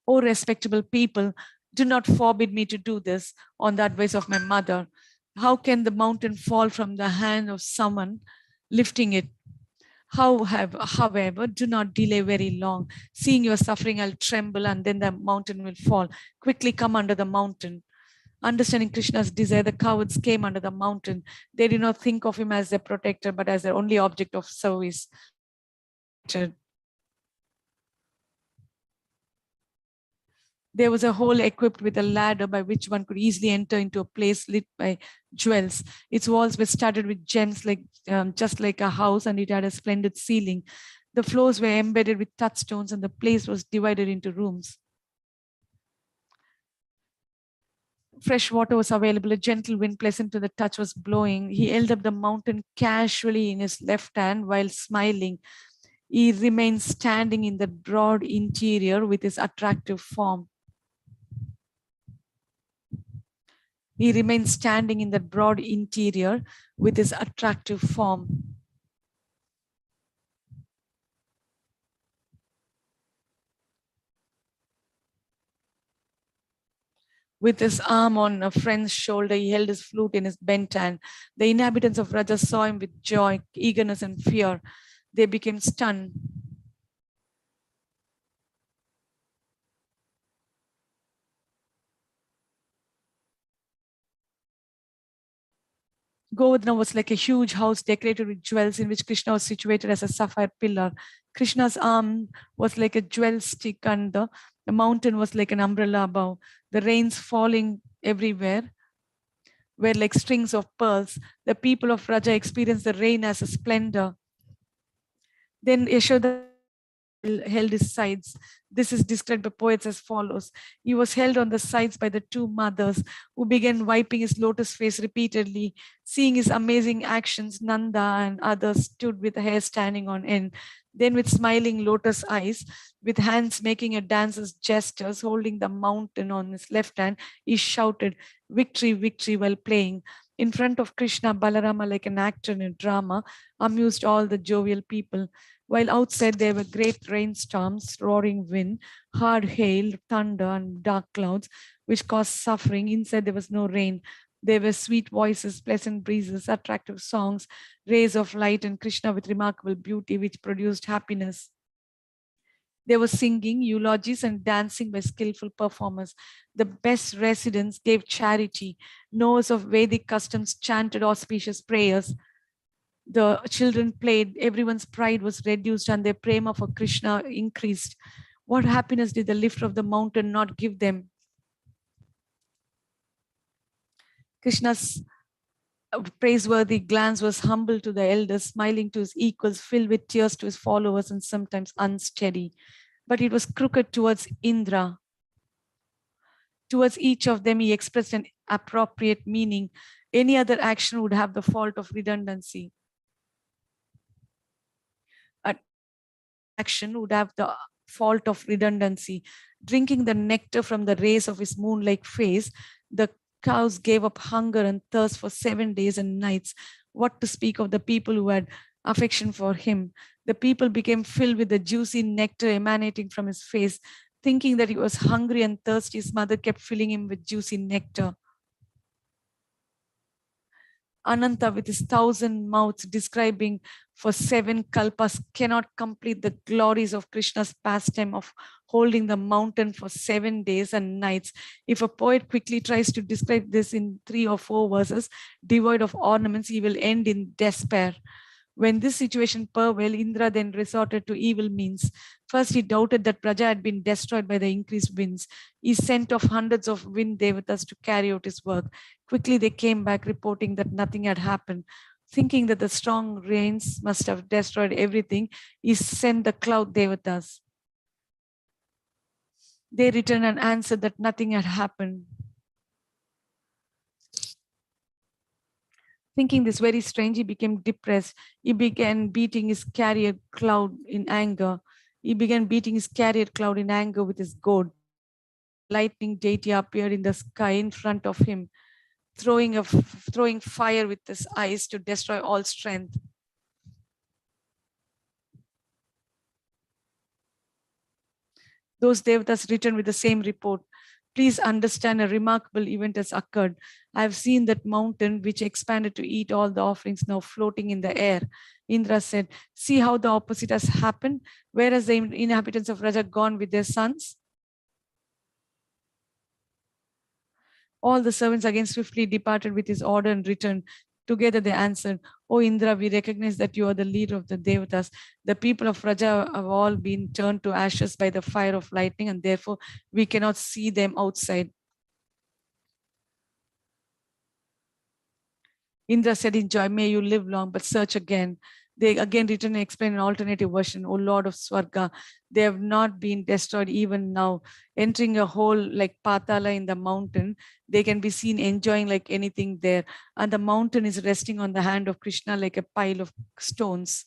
A: "Oh, respectable people, do not forbid me to do this on the advice of my mother. How can the mountain fall from the hand of someone lifting it? However, do not delay very long. Seeing your suffering, I'll tremble and then the mountain will fall. Quickly come under the mountain." Understanding Krishna's desire, the cowards came under the mountain. They did not think of him as their protector, but as their only object of service. There was a hole equipped with a ladder by which one could easily enter into a place lit by jewels. Its walls were studded with gems, like just like a house, and it had a splendid ceiling. The floors were embedded with touchstones, and the place was divided into rooms. Fresh water was available. A gentle wind, pleasant to the touch, was blowing. He held up the mountain casually in his left hand while smiling. He remained standing in the broad interior with his attractive form. He remained standing in that broad interior with his attractive form. With his arm on a friend's shoulder, he held his flute in his bent hand. The inhabitants of Raja saw him with joy, eagerness, and fear. They became stunned. Govardhana was like a huge house decorated with jewels, in which Krishna was situated as a sapphire pillar. Krishna's arm was like a jewel stick, and the mountain was like an umbrella above. The rains falling everywhere were like strings of pearls. The people of Raja experienced the rain as a splendor. Then Yashoda held his sides. This is described by poets as follows. He was held on the sides by the two mothers, who began wiping his lotus face repeatedly. Seeing his amazing actions, Nanda and others stood with hair standing on end. Then with smiling lotus eyes, with hands making a dancer's gestures, holding the mountain on his left hand, he shouted, "Victory, victory," while playing. In front of Krishna, Balarama, like an actor in a drama, amused all the jovial people. While outside there were great rainstorms, roaring wind, hard hail, thunder, and dark clouds, which caused suffering. Inside there was no rain. There were sweet voices, pleasant breezes, attractive songs, rays of light, and Krishna with remarkable beauty, which produced happiness. There was singing, eulogies, and dancing by skillful performers. The best residents gave charity. Knowers of Vedic customs chanted auspicious prayers. The children played, everyone's pride was reduced, and their prema for Krishna increased. What happiness did the lifter of the mountain not give them? Krishna's praiseworthy glance was humble to the elders, smiling to his equals, filled with tears to his followers, and sometimes unsteady. But it was crooked towards Indra. Towards each of them, he expressed an appropriate meaning. Any other action would have the fault of redundancy. Action would have the fault of redundancy. Drinking the nectar from the rays of his moon-like face, the cows gave up hunger and thirst for 7 days and nights. What to speak of the people who had affection for him? The people became filled with the juicy nectar emanating from his face. Thinking that he was hungry and thirsty, his mother kept filling him with juicy nectar. Ananta, with his 1,000 mouths, describing for 7 kalpas, cannot complete the glories of Krishna's pastime of holding the mountain for 7 days and nights. If a poet quickly tries to describe this in 3 or 4 verses, devoid of ornaments, he will end in despair. When this situation prevailed, Indra then resorted to evil means. First, he doubted that Praja had been destroyed by the increased winds. He sent off hundreds of wind devatas to carry out his work. Quickly, they came back reporting that nothing had happened. Thinking that the strong rains must have destroyed everything, he sent the cloud devatas. They returned and answered that nothing had happened. Thinking this very strange, he became depressed. He began beating his carrier cloud in anger. He began beating his carrier cloud in anger with his goad. Lightning deity appeared in the sky in front of him, throwing fire with his eyes to destroy all strength. Those devatas returned with the same report. Please understand, a remarkable event has occurred. I have seen that mountain which expanded to eat all the offerings now floating in the air. Indra said, see how the opposite has happened. Where has the inhabitants of Raja gone with their sons? All the servants again swiftly departed with his order and returned. Together they answered, "O Indra, we recognize that you are the leader of the Devatas. The people of Raja have all been turned to ashes by the fire of lightning, and therefore we cannot see them outside." Indra said in joy, "May you live long, but search again." They again return and explain an alternative version. "O Lord of Swarga, they have not been destroyed even now. Entering a hole like Patala in the mountain, they can be seen enjoying like anything there. And the mountain is resting on the hand of Krishna like a pile of stones."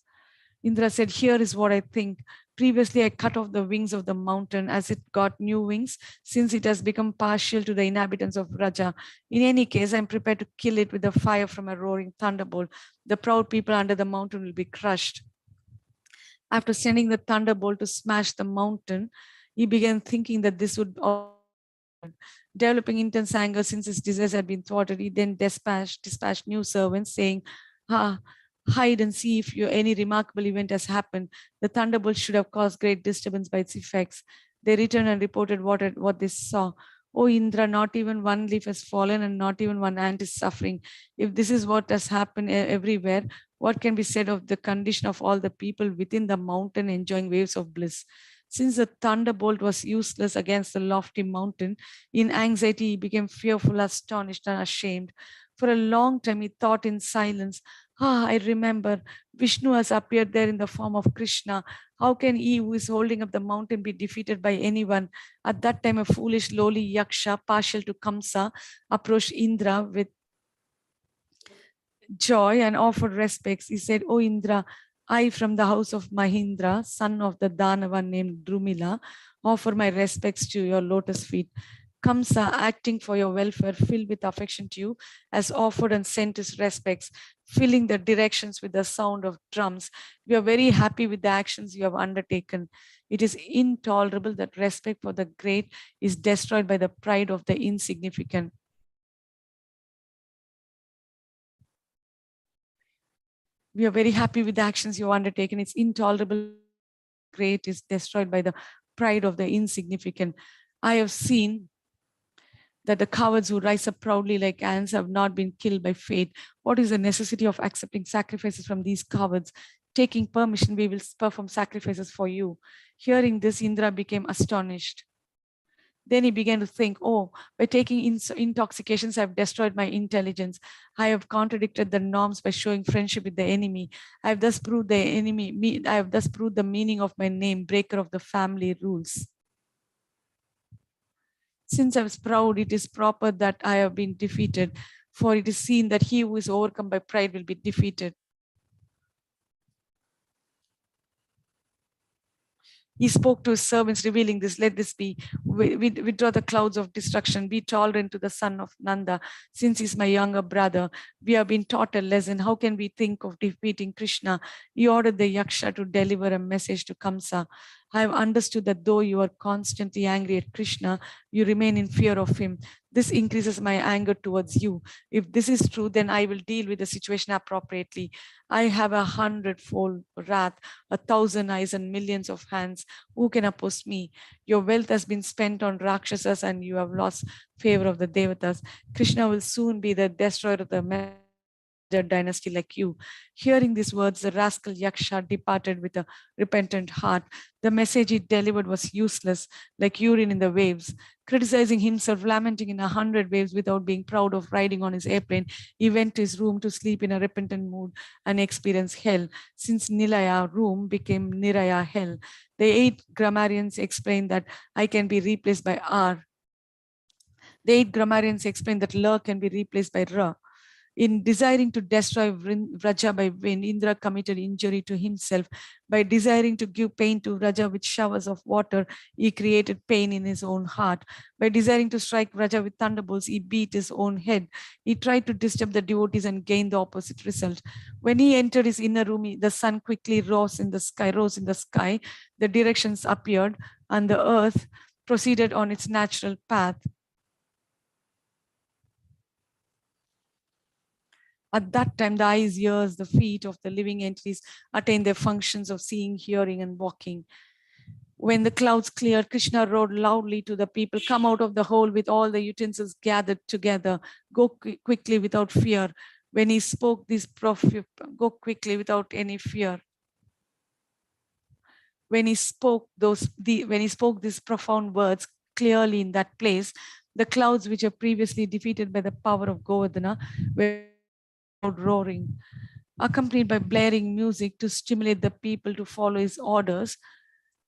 A: Indra said, "Here is what I think. Previously, I cut off the wings of the mountain as it got new wings, since it has become partial to the inhabitants of Raja. In any case, I'm prepared to kill it with the fire from a roaring thunderbolt. The proud people under the mountain will be crushed." After sending the thunderbolt to smash the mountain, he began thinking that this would all developing intense anger since his desires had been thwarted. He then dispatched new servants saying, "Hide and see if any remarkable event has happened. The thunderbolt should have caused great disturbance by its effects." They returned and reported what they saw. "O Indra, not even one leaf has fallen and not even one ant is suffering. If this is what has happened everywhere, what can be said of the condition of all the people within the mountain enjoying waves of bliss?" Since the thunderbolt was useless against the lofty mountain, in anxiety he became fearful, astonished, and ashamed. For a long time he thought in silence, "I remember, Vishnu has appeared there in the form of Krishna. How can he who is holding up the mountain be defeated by anyone?" At that time, a foolish, lowly yaksha, partial to Kamsa, approached Indra with joy and offered respects. He said, "O Indra, I from the house of Mahindra, son of the Danava named Drumila, offer my respects to your lotus feet. Kamsa, acting for your welfare, filled with affection to you, has offered and sent his respects, filling the directions with the sound of drums. We are very happy with the actions you have undertaken. It is intolerable that respect for the great is destroyed by the pride of the insignificant. We are very happy with the actions you have undertaken. It's intolerable. Great is destroyed by the pride of the insignificant. I have seen that the cowards who rise up proudly like ants have not been killed by fate. What is the necessity of accepting sacrifices from these cowards? Taking permission, we will perform sacrifices for you." Hearing this, Indra became astonished. Then he began to think, "Oh, by taking intoxications, I have destroyed my intelligence. I have contradicted the norms by showing friendship with the enemy. I have thus proved I have thus proved the meaning of my name, breaker of the family rules. Since I was proud, it is proper that I have been defeated, for it is seen that he who is overcome by pride will be defeated." He spoke to his servants, revealing this. "Let this be. Withdraw the clouds of destruction. Be tolerant to the son of Nanda, since he's my younger brother. We have been taught a lesson. How can we think of defeating Krishna?" He ordered the Yaksha to deliver a message to Kamsa. "I have understood that though you are constantly angry at Krishna, you remain in fear of him. This increases my anger towards you. If this is true, then I will deal with the situation appropriately. I have 100-fold wrath, 1,000 eyes, and millions of hands. Who can oppose me? Your wealth has been spent on Rakshasas and you have lost favor of the Devatas. Krishna will soon be the destroyer of the dynasty like you." Hearing these words, the rascal Yaksha departed with a repentant heart. The message he delivered was useless, like urine in the waves. Criticizing himself, lamenting in 100 waves without being proud of riding on his airplane, he went to his room to sleep in a repentant mood and experience hell, since Nilaya room became Niraya hell. The 8 grammarians explain that I can be replaced by R. The 8 grammarians explain that La can be replaced by Ra. In desiring to destroy Raja by wind, Indra committed injury to himself. By desiring to give pain to Raja with showers of water, he created pain in his own heart. By desiring to strike Raja with thunderbolts, he beat his own head. He tried to disturb the devotees and gain the opposite result. When he entered his inner room, the sun quickly rose in the sky. The directions appeared, and the earth proceeded on its natural path. At that time, the eyes, ears, the feet of the living entities attain their functions of seeing, hearing, and walking. When the clouds cleared, Krishna roared loudly to the people, "Come out of the hole with all the utensils gathered together. Go quickly without fear. When he spoke this go quickly without any fear. When he spoke these profound words clearly in that place, the clouds which are previously defeated by the power of Govardhana were roaring, accompanied by blaring music to stimulate the people to follow his orders.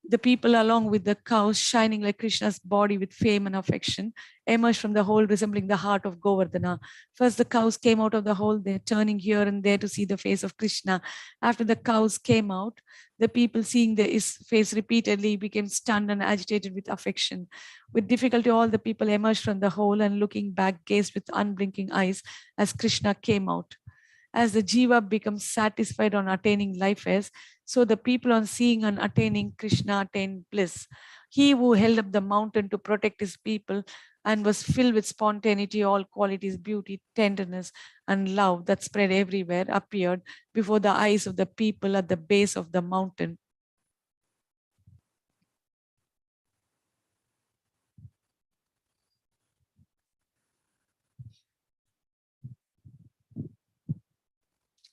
A: The people, along with the cows, shining like Krishna's body with fame and affection, emerged from the hole resembling the heart of Govardhana. First, the cows came out of the hole, they're turning here and there to see the face of Krishna. After the cows came out, the people, seeing his face repeatedly, became stunned and agitated with affection. With difficulty, all the people emerged from the hole and, looking back, gazed with unblinking eyes as Krishna came out. As the Jīva becomes satisfied on attaining life as, so the people on seeing and attaining Krishna attained bliss. He who held up the mountain to protect his people and was filled with spontaneity, all qualities, beauty, tenderness, and love that spread everywhere, appeared before the eyes of the people at the base of the mountain.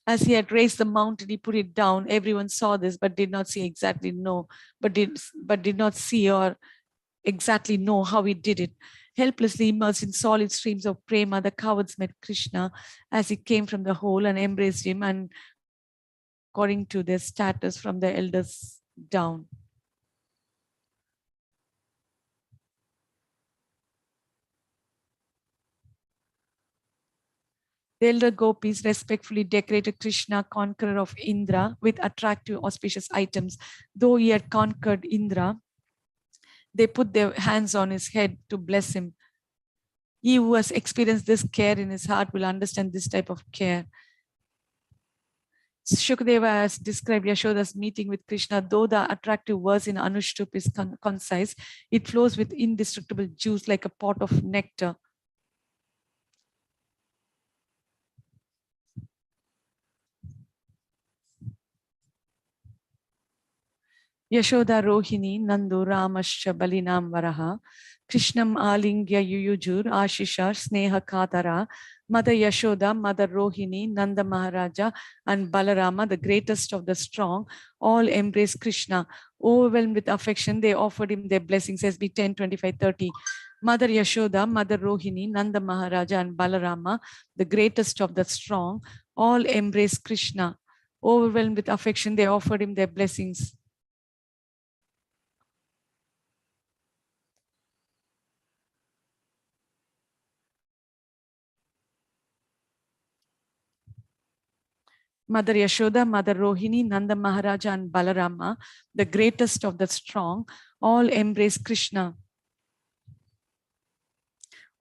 A: As he had raised the mountain, he put it down. Everyone saw this, but did not see exactly know, but did not see or exactly know how he did it. Helplessly immersed in solid streams of prema, the cowards met Krishna as he came from the hole and embraced him, and according to their status from the elders down. The elder gopis respectfully decorated Krishna, conqueror of Indra, with attractive, auspicious items. Though he had conquered Indra, they put their hands on his head to bless him. He who has experienced this care in his heart will understand this type of care. Shukadeva has described Yashoda's meeting with Krishna. Though the attractive verse in Anushtup is concise, it flows with indestructible juice like a pot of nectar. Yashoda Rohini Nandu Ramascha Balinam Varaha Krishnam Alingya Yuyujur Ashisha Sneha Katara Mother Yashoda, Mother Rohini, Nanda Maharaja, and Balarama, the greatest of the strong, all embraced Krishna. Overwhelmed with affection, they offered him their blessings. SB 10, 25, 30. Mother Yashoda, Mother Rohini, Nanda Maharaja, and Balarama, the greatest of the strong, all embraced Krishna. Overwhelmed with affection, they offered him their blessings. Mother Yashoda, Mother Rohini, Nanda Maharaja, and Balarama, the greatest of the strong, all embraced Krishna.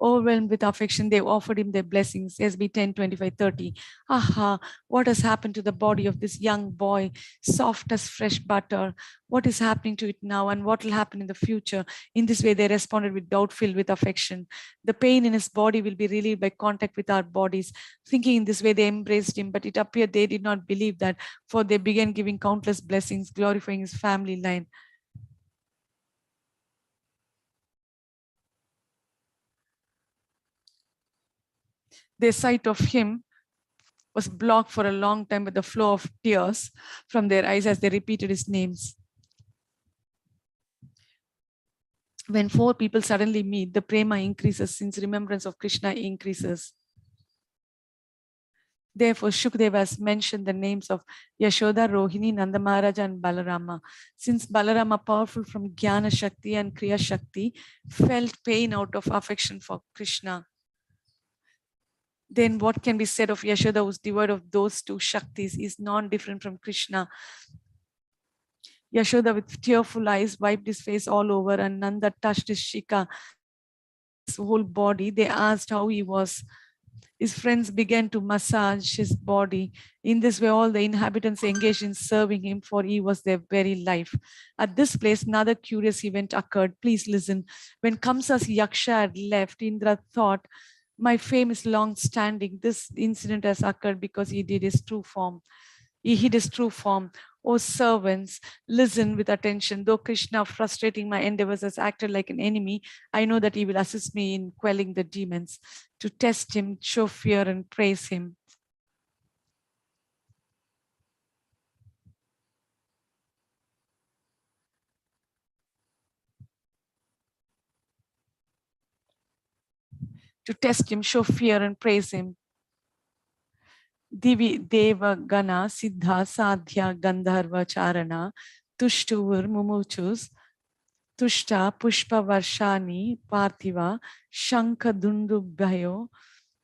A: Overwhelmed with affection, they offered him their blessings. SB 10, 25, 30. Aha, what has happened to the body of this young boy, soft as fresh butter? What is happening to it now, and what will happen in the future? In this way, they responded with doubt filled with affection. The pain in his body will be relieved by contact with our bodies. Thinking in this way, they embraced him, but it appeared they did not believe that, for they began giving countless blessings, glorifying his family line. Their sight of him was blocked for a long time with the flow of tears from their eyes as they repeated his names. When four people suddenly meet, the prema increases since remembrance of Krishna increases. Therefore, Shukadeva has mentioned the names of Yashoda, Rohini, Nanda Maharaja, and Balarama. Since Balarama, powerful from Jnana Shakti and Kriya Shakti, felt pain out of affection for Krishna, then what can be said of Yashoda, who's devoid of those two Shaktis, is non-different from Krishna? Yashoda, with tearful eyes, wiped his face all over, and Nanda touched his shika, his whole body. They asked how he was. His friends began to massage his body. In this way, all the inhabitants engaged in serving him, for he was their very life. At this place, another curious event occurred. Please listen. When Kamsa's Yaksha had left, Indra thought, my fame is long standing. This incident has occurred because he did his true form. He hid his true form. O servants, listen with attention. Though Krishna, frustrating my endeavors, has acted like an enemy, I know that he will assist me in quelling the demons. To test him, show fear, and praise him. to test him, show fear and praise him. Divi Deva Gana Siddha Sadhya Gandharva Charana Tushtuvur Mumuchus Tushta Pushpa Varshani Parthiva Shankha Dundubhayo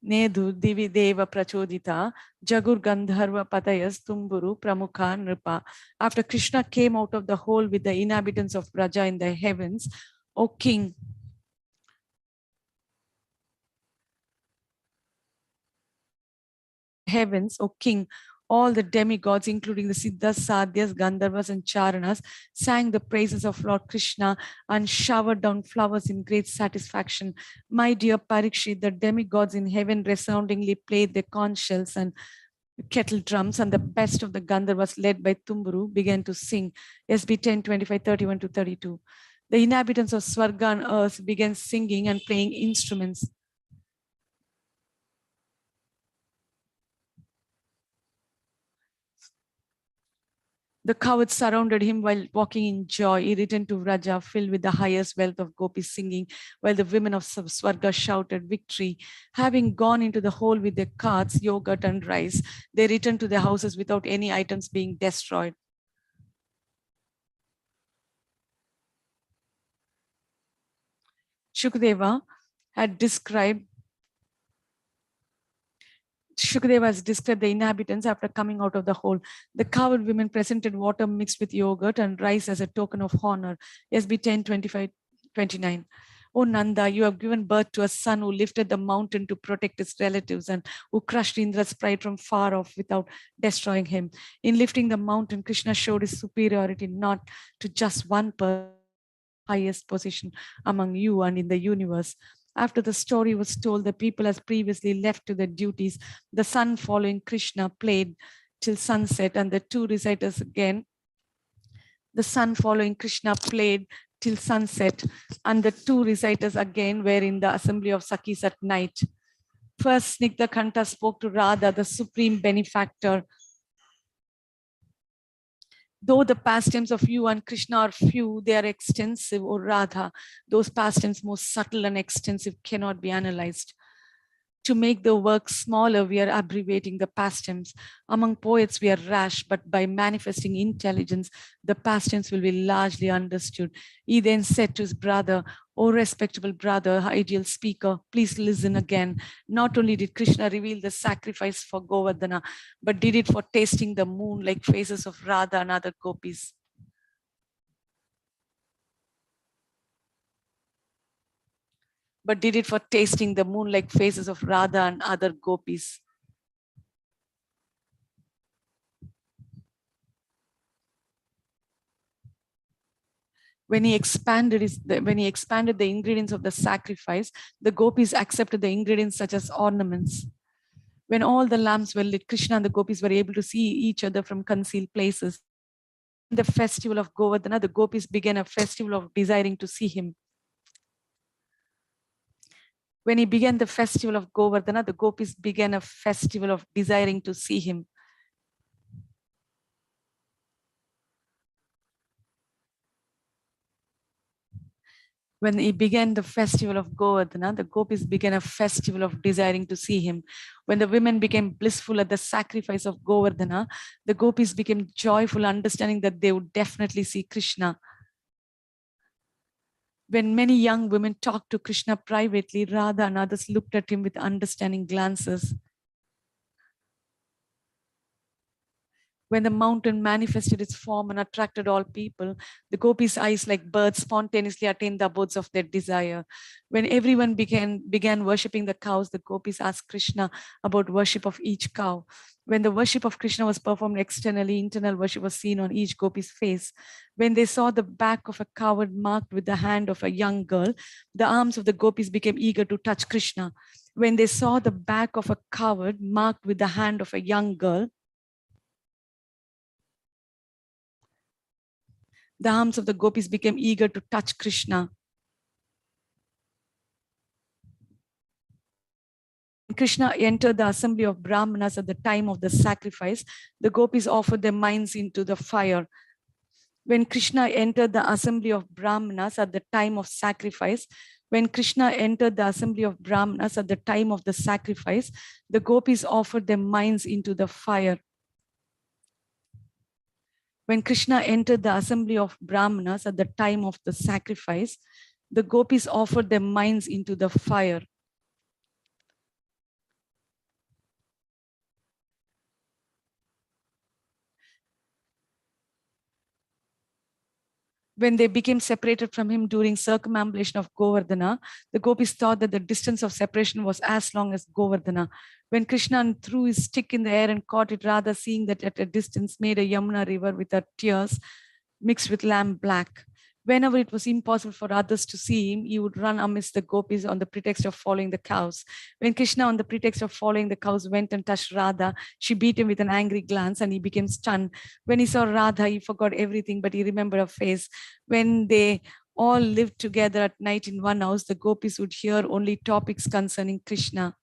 A: Nedu Divi Deva Prachodita Jagur Gandharva Patayas Tumburu Pramukha Nripa. After Krishna came out of the hole with the inhabitants of Braja in the heavens, O king, O king, all the demigods, including the Siddhas, Sadhyas, Gandharvas, and Charanas, sang the praises of Lord Krishna and showered down flowers in great satisfaction. My dear Parikshit, the demigods in heaven resoundingly played their conch shells and kettle drums, and the best of the Gandharvas, led by Tumburu, began to sing. SB 10, 25, 31 to 32. The inhabitants of Swarga and earth began singing and playing instruments. The cowards surrounded him while walking in joy. He returned to Vraja, filled with the highest wealth of gopis singing, while the women of Swarga shouted victory. Having gone into the hole with their carts, yogurt, and rice, they returned to their houses without any items being destroyed. Shukadeva has described the inhabitants after coming out of the hole. The coward women presented water mixed with yogurt and rice as a token of honor. SB 10, 25, 29. O Nanda, you have given birth to a son who lifted the mountain to protect his relatives and who crushed Indra's pride from far off without destroying him. In lifting the mountain, Krishna showed his superiority not to just one person, highest position among you and in the universe. After the story was told, the people as previously left to their duties. The sun following Krishna played till sunset, and the two reciters again. The sun following Krishna played till sunset, and the two reciters again were in the assembly of Sakhis at night. First, Snigdha Kanta spoke to Radha, the supreme benefactor. Though the pastimes of you and Krishna are few, they are extensive, O Radha. Those pastimes, most subtle and extensive, cannot be analyzed. To make the work smaller, we are abbreviating the pastimes. Among poets, we are rash, but by manifesting intelligence, the pastimes will be largely understood. He then said to his brother, O respectable brother, ideal speaker, please listen again. Not only did Krishna reveal the sacrifice for Govardhana, but did it for tasting the moon like faces of Radha and other gopis. But did it for tasting the moon like faces of Radha and other gopis. When he expanded the ingredients of the sacrifice, the gopis accepted the ingredients such as ornaments. When all the lamps were lit, Krishna and the gopis were able to see each other from concealed places. In the festival of Govardhana, the gopis began a festival of desiring to see him. When he began the festival of Govardhana, the gopis began a festival of desiring to see him. When he began the festival of Govardhana, the gopis began a festival of desiring to see him. When the women became blissful at the sacrifice of Govardhana, the gopis became joyful, understanding that they would definitely see Krishna. When many young women talked to Krishna privately, Radha and others looked at him with understanding glances. When the mountain manifested its form and attracted all people, the gopis' eyes like birds spontaneously attained the abodes of their desire. When everyone began worshipping the cows, the gopis asked Krishna about worship of each cow. When the worship of Krishna was performed externally, internal worship was seen on each gopis' face. When they saw the back of a coward marked with the hand of a young girl, the arms of the gopis became eager to touch Krishna. When they saw the back of a coward marked with the hand of a young girl, the arms of the gopis became eager to touch Krishna. Krishna entered the assembly of Brahmanas at the time of the sacrifice. The gopis offered their minds into the fire. When Krishna entered the assembly of Brahmanas at the time of sacrifice, When Krishna entered the assembly of Brahmanas at the time of the sacrifice, the gopis offered their minds into the fire. When Krishna entered the assembly of Brahmanas at the time of the sacrifice, the gopis offered their minds into the fire. When they became separated from him during circumambulation of Govardhana, the gopis thought that the distance of separation was as long as Govardhana. When Krishna threw his stick in the air and caught it, Radha, seeing that at a distance, made a Yamuna river with her tears mixed with lamb black. Whenever it was impossible for others to see him, he would run amidst the gopis on the pretext of following the cows. When Krishna, on the pretext of following the cows, went and touched Radha, she beat him with an angry glance and he became stunned. When he saw Radha, he forgot everything, but he remembered her face. When they all lived together at night in one house, the gopis would hear only topics concerning Krishna.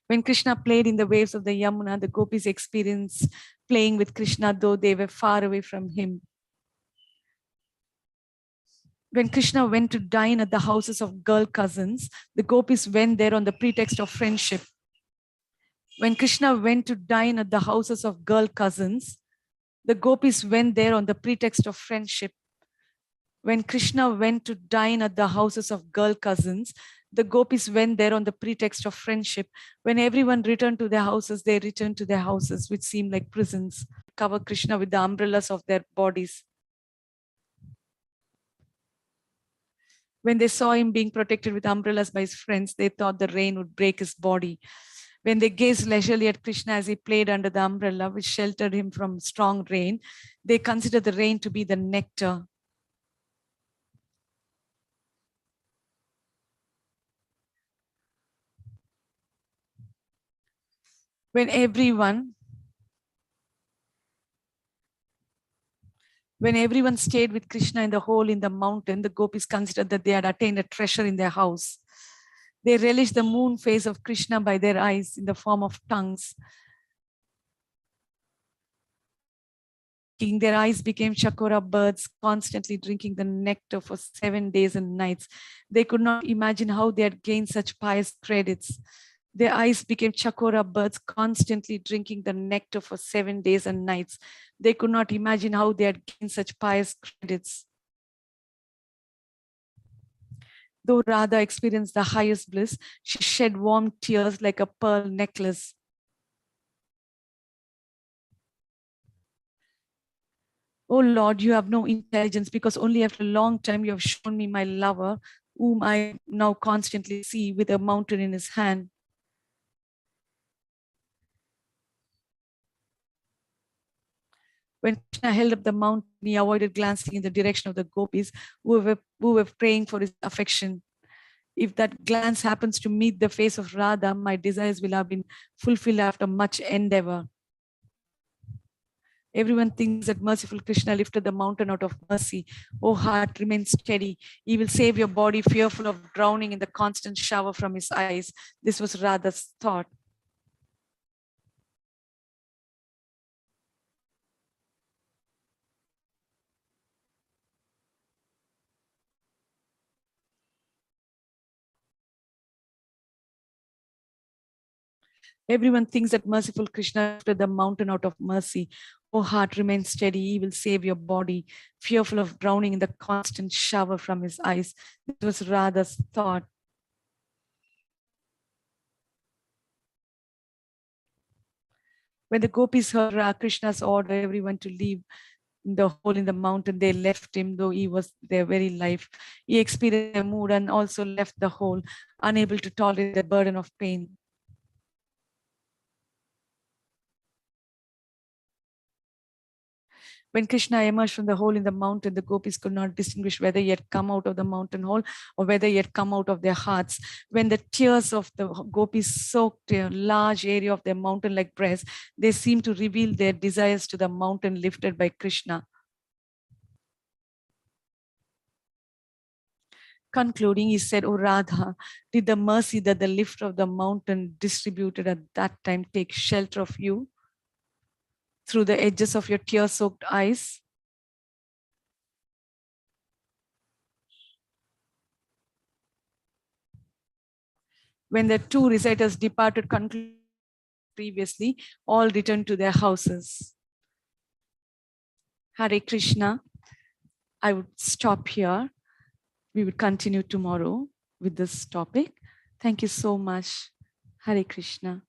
A: When Krishna played in the waves of the Yamuna, the gopis experienced playing with Krishna, though they were far away from him. When Krishna went to dine at the houses of girl cousins, the gopis went there on the pretext of friendship. When Krishna went to dine at the houses of girl cousins, the gopis went there on the pretext of friendship. When Krishna went to dine at the houses of girl cousins, the gopis went there on the pretext of friendship. When everyone returned to their houses, they returned to their houses, which seemed like prisons. Cover Krishna with the umbrellas of their bodies. When they saw him being protected with umbrellas by his friends, they thought the rain would break his body. When they gazed leisurely at Krishna as he played under the umbrella, which sheltered him from strong rain, they considered the rain to be the nectar. When everyone stayed with Krishna in the hole in the mountain, the gopis considered that they had attained a treasure in their house. They relished the moon face of Krishna by their eyes in the form of tongues. Their eyes became chakora birds, constantly drinking the nectar for 7 days and nights. They could not imagine how they had gained such pious credits. Their eyes became chakora birds, constantly drinking the nectar for 7 days and nights. They could not imagine how they had gained such pious credits. Though Radha experienced the highest bliss, she shed warm tears like a pearl necklace. Oh Lord, you have no intelligence, because only after a long time you have shown me my lover, whom I now constantly see with a mountain in his hand. When Krishna held up the mountain, he avoided glancing in the direction of the gopis who were praying for his affection. If that glance happens to meet the face of Radha, my desires will have been fulfilled after much endeavor. Everyone thinks that merciful Krishna lifted the mountain out of mercy. Oh heart, remain steady. He will save your body, fearful of drowning in the constant shower from his eyes. This was Radha's thought. Everyone thinks that merciful Krishna lifted the mountain out of mercy. Oh heart, remain steady. He will save your body, fearful of drowning in the constant shower from his eyes. This was Radha's thought. When the gopis heard Krishna's order, everyone to leave the hole in the mountain, they left him, though he was their very life. He experienced their mood and also left the hole, unable to tolerate the burden of pain. When Krishna emerged from the hole in the mountain, the gopis could not distinguish whether he had come out of the mountain hole or whether he had come out of their hearts. When the tears of the gopis soaked a large area of their mountain-like breast, they seemed to reveal their desires to the mountain lifted by Krishna. Concluding, he said, "O Radha, did the mercy that the lifter of the mountain distributed at that time take shelter of you through the edges of your tear-soaked eyes? When the two reciters departed, concluded previously, all returned to their houses. Hare Krishna. I would stop here. We would continue tomorrow with this topic. Thank you so much. Hare Krishna.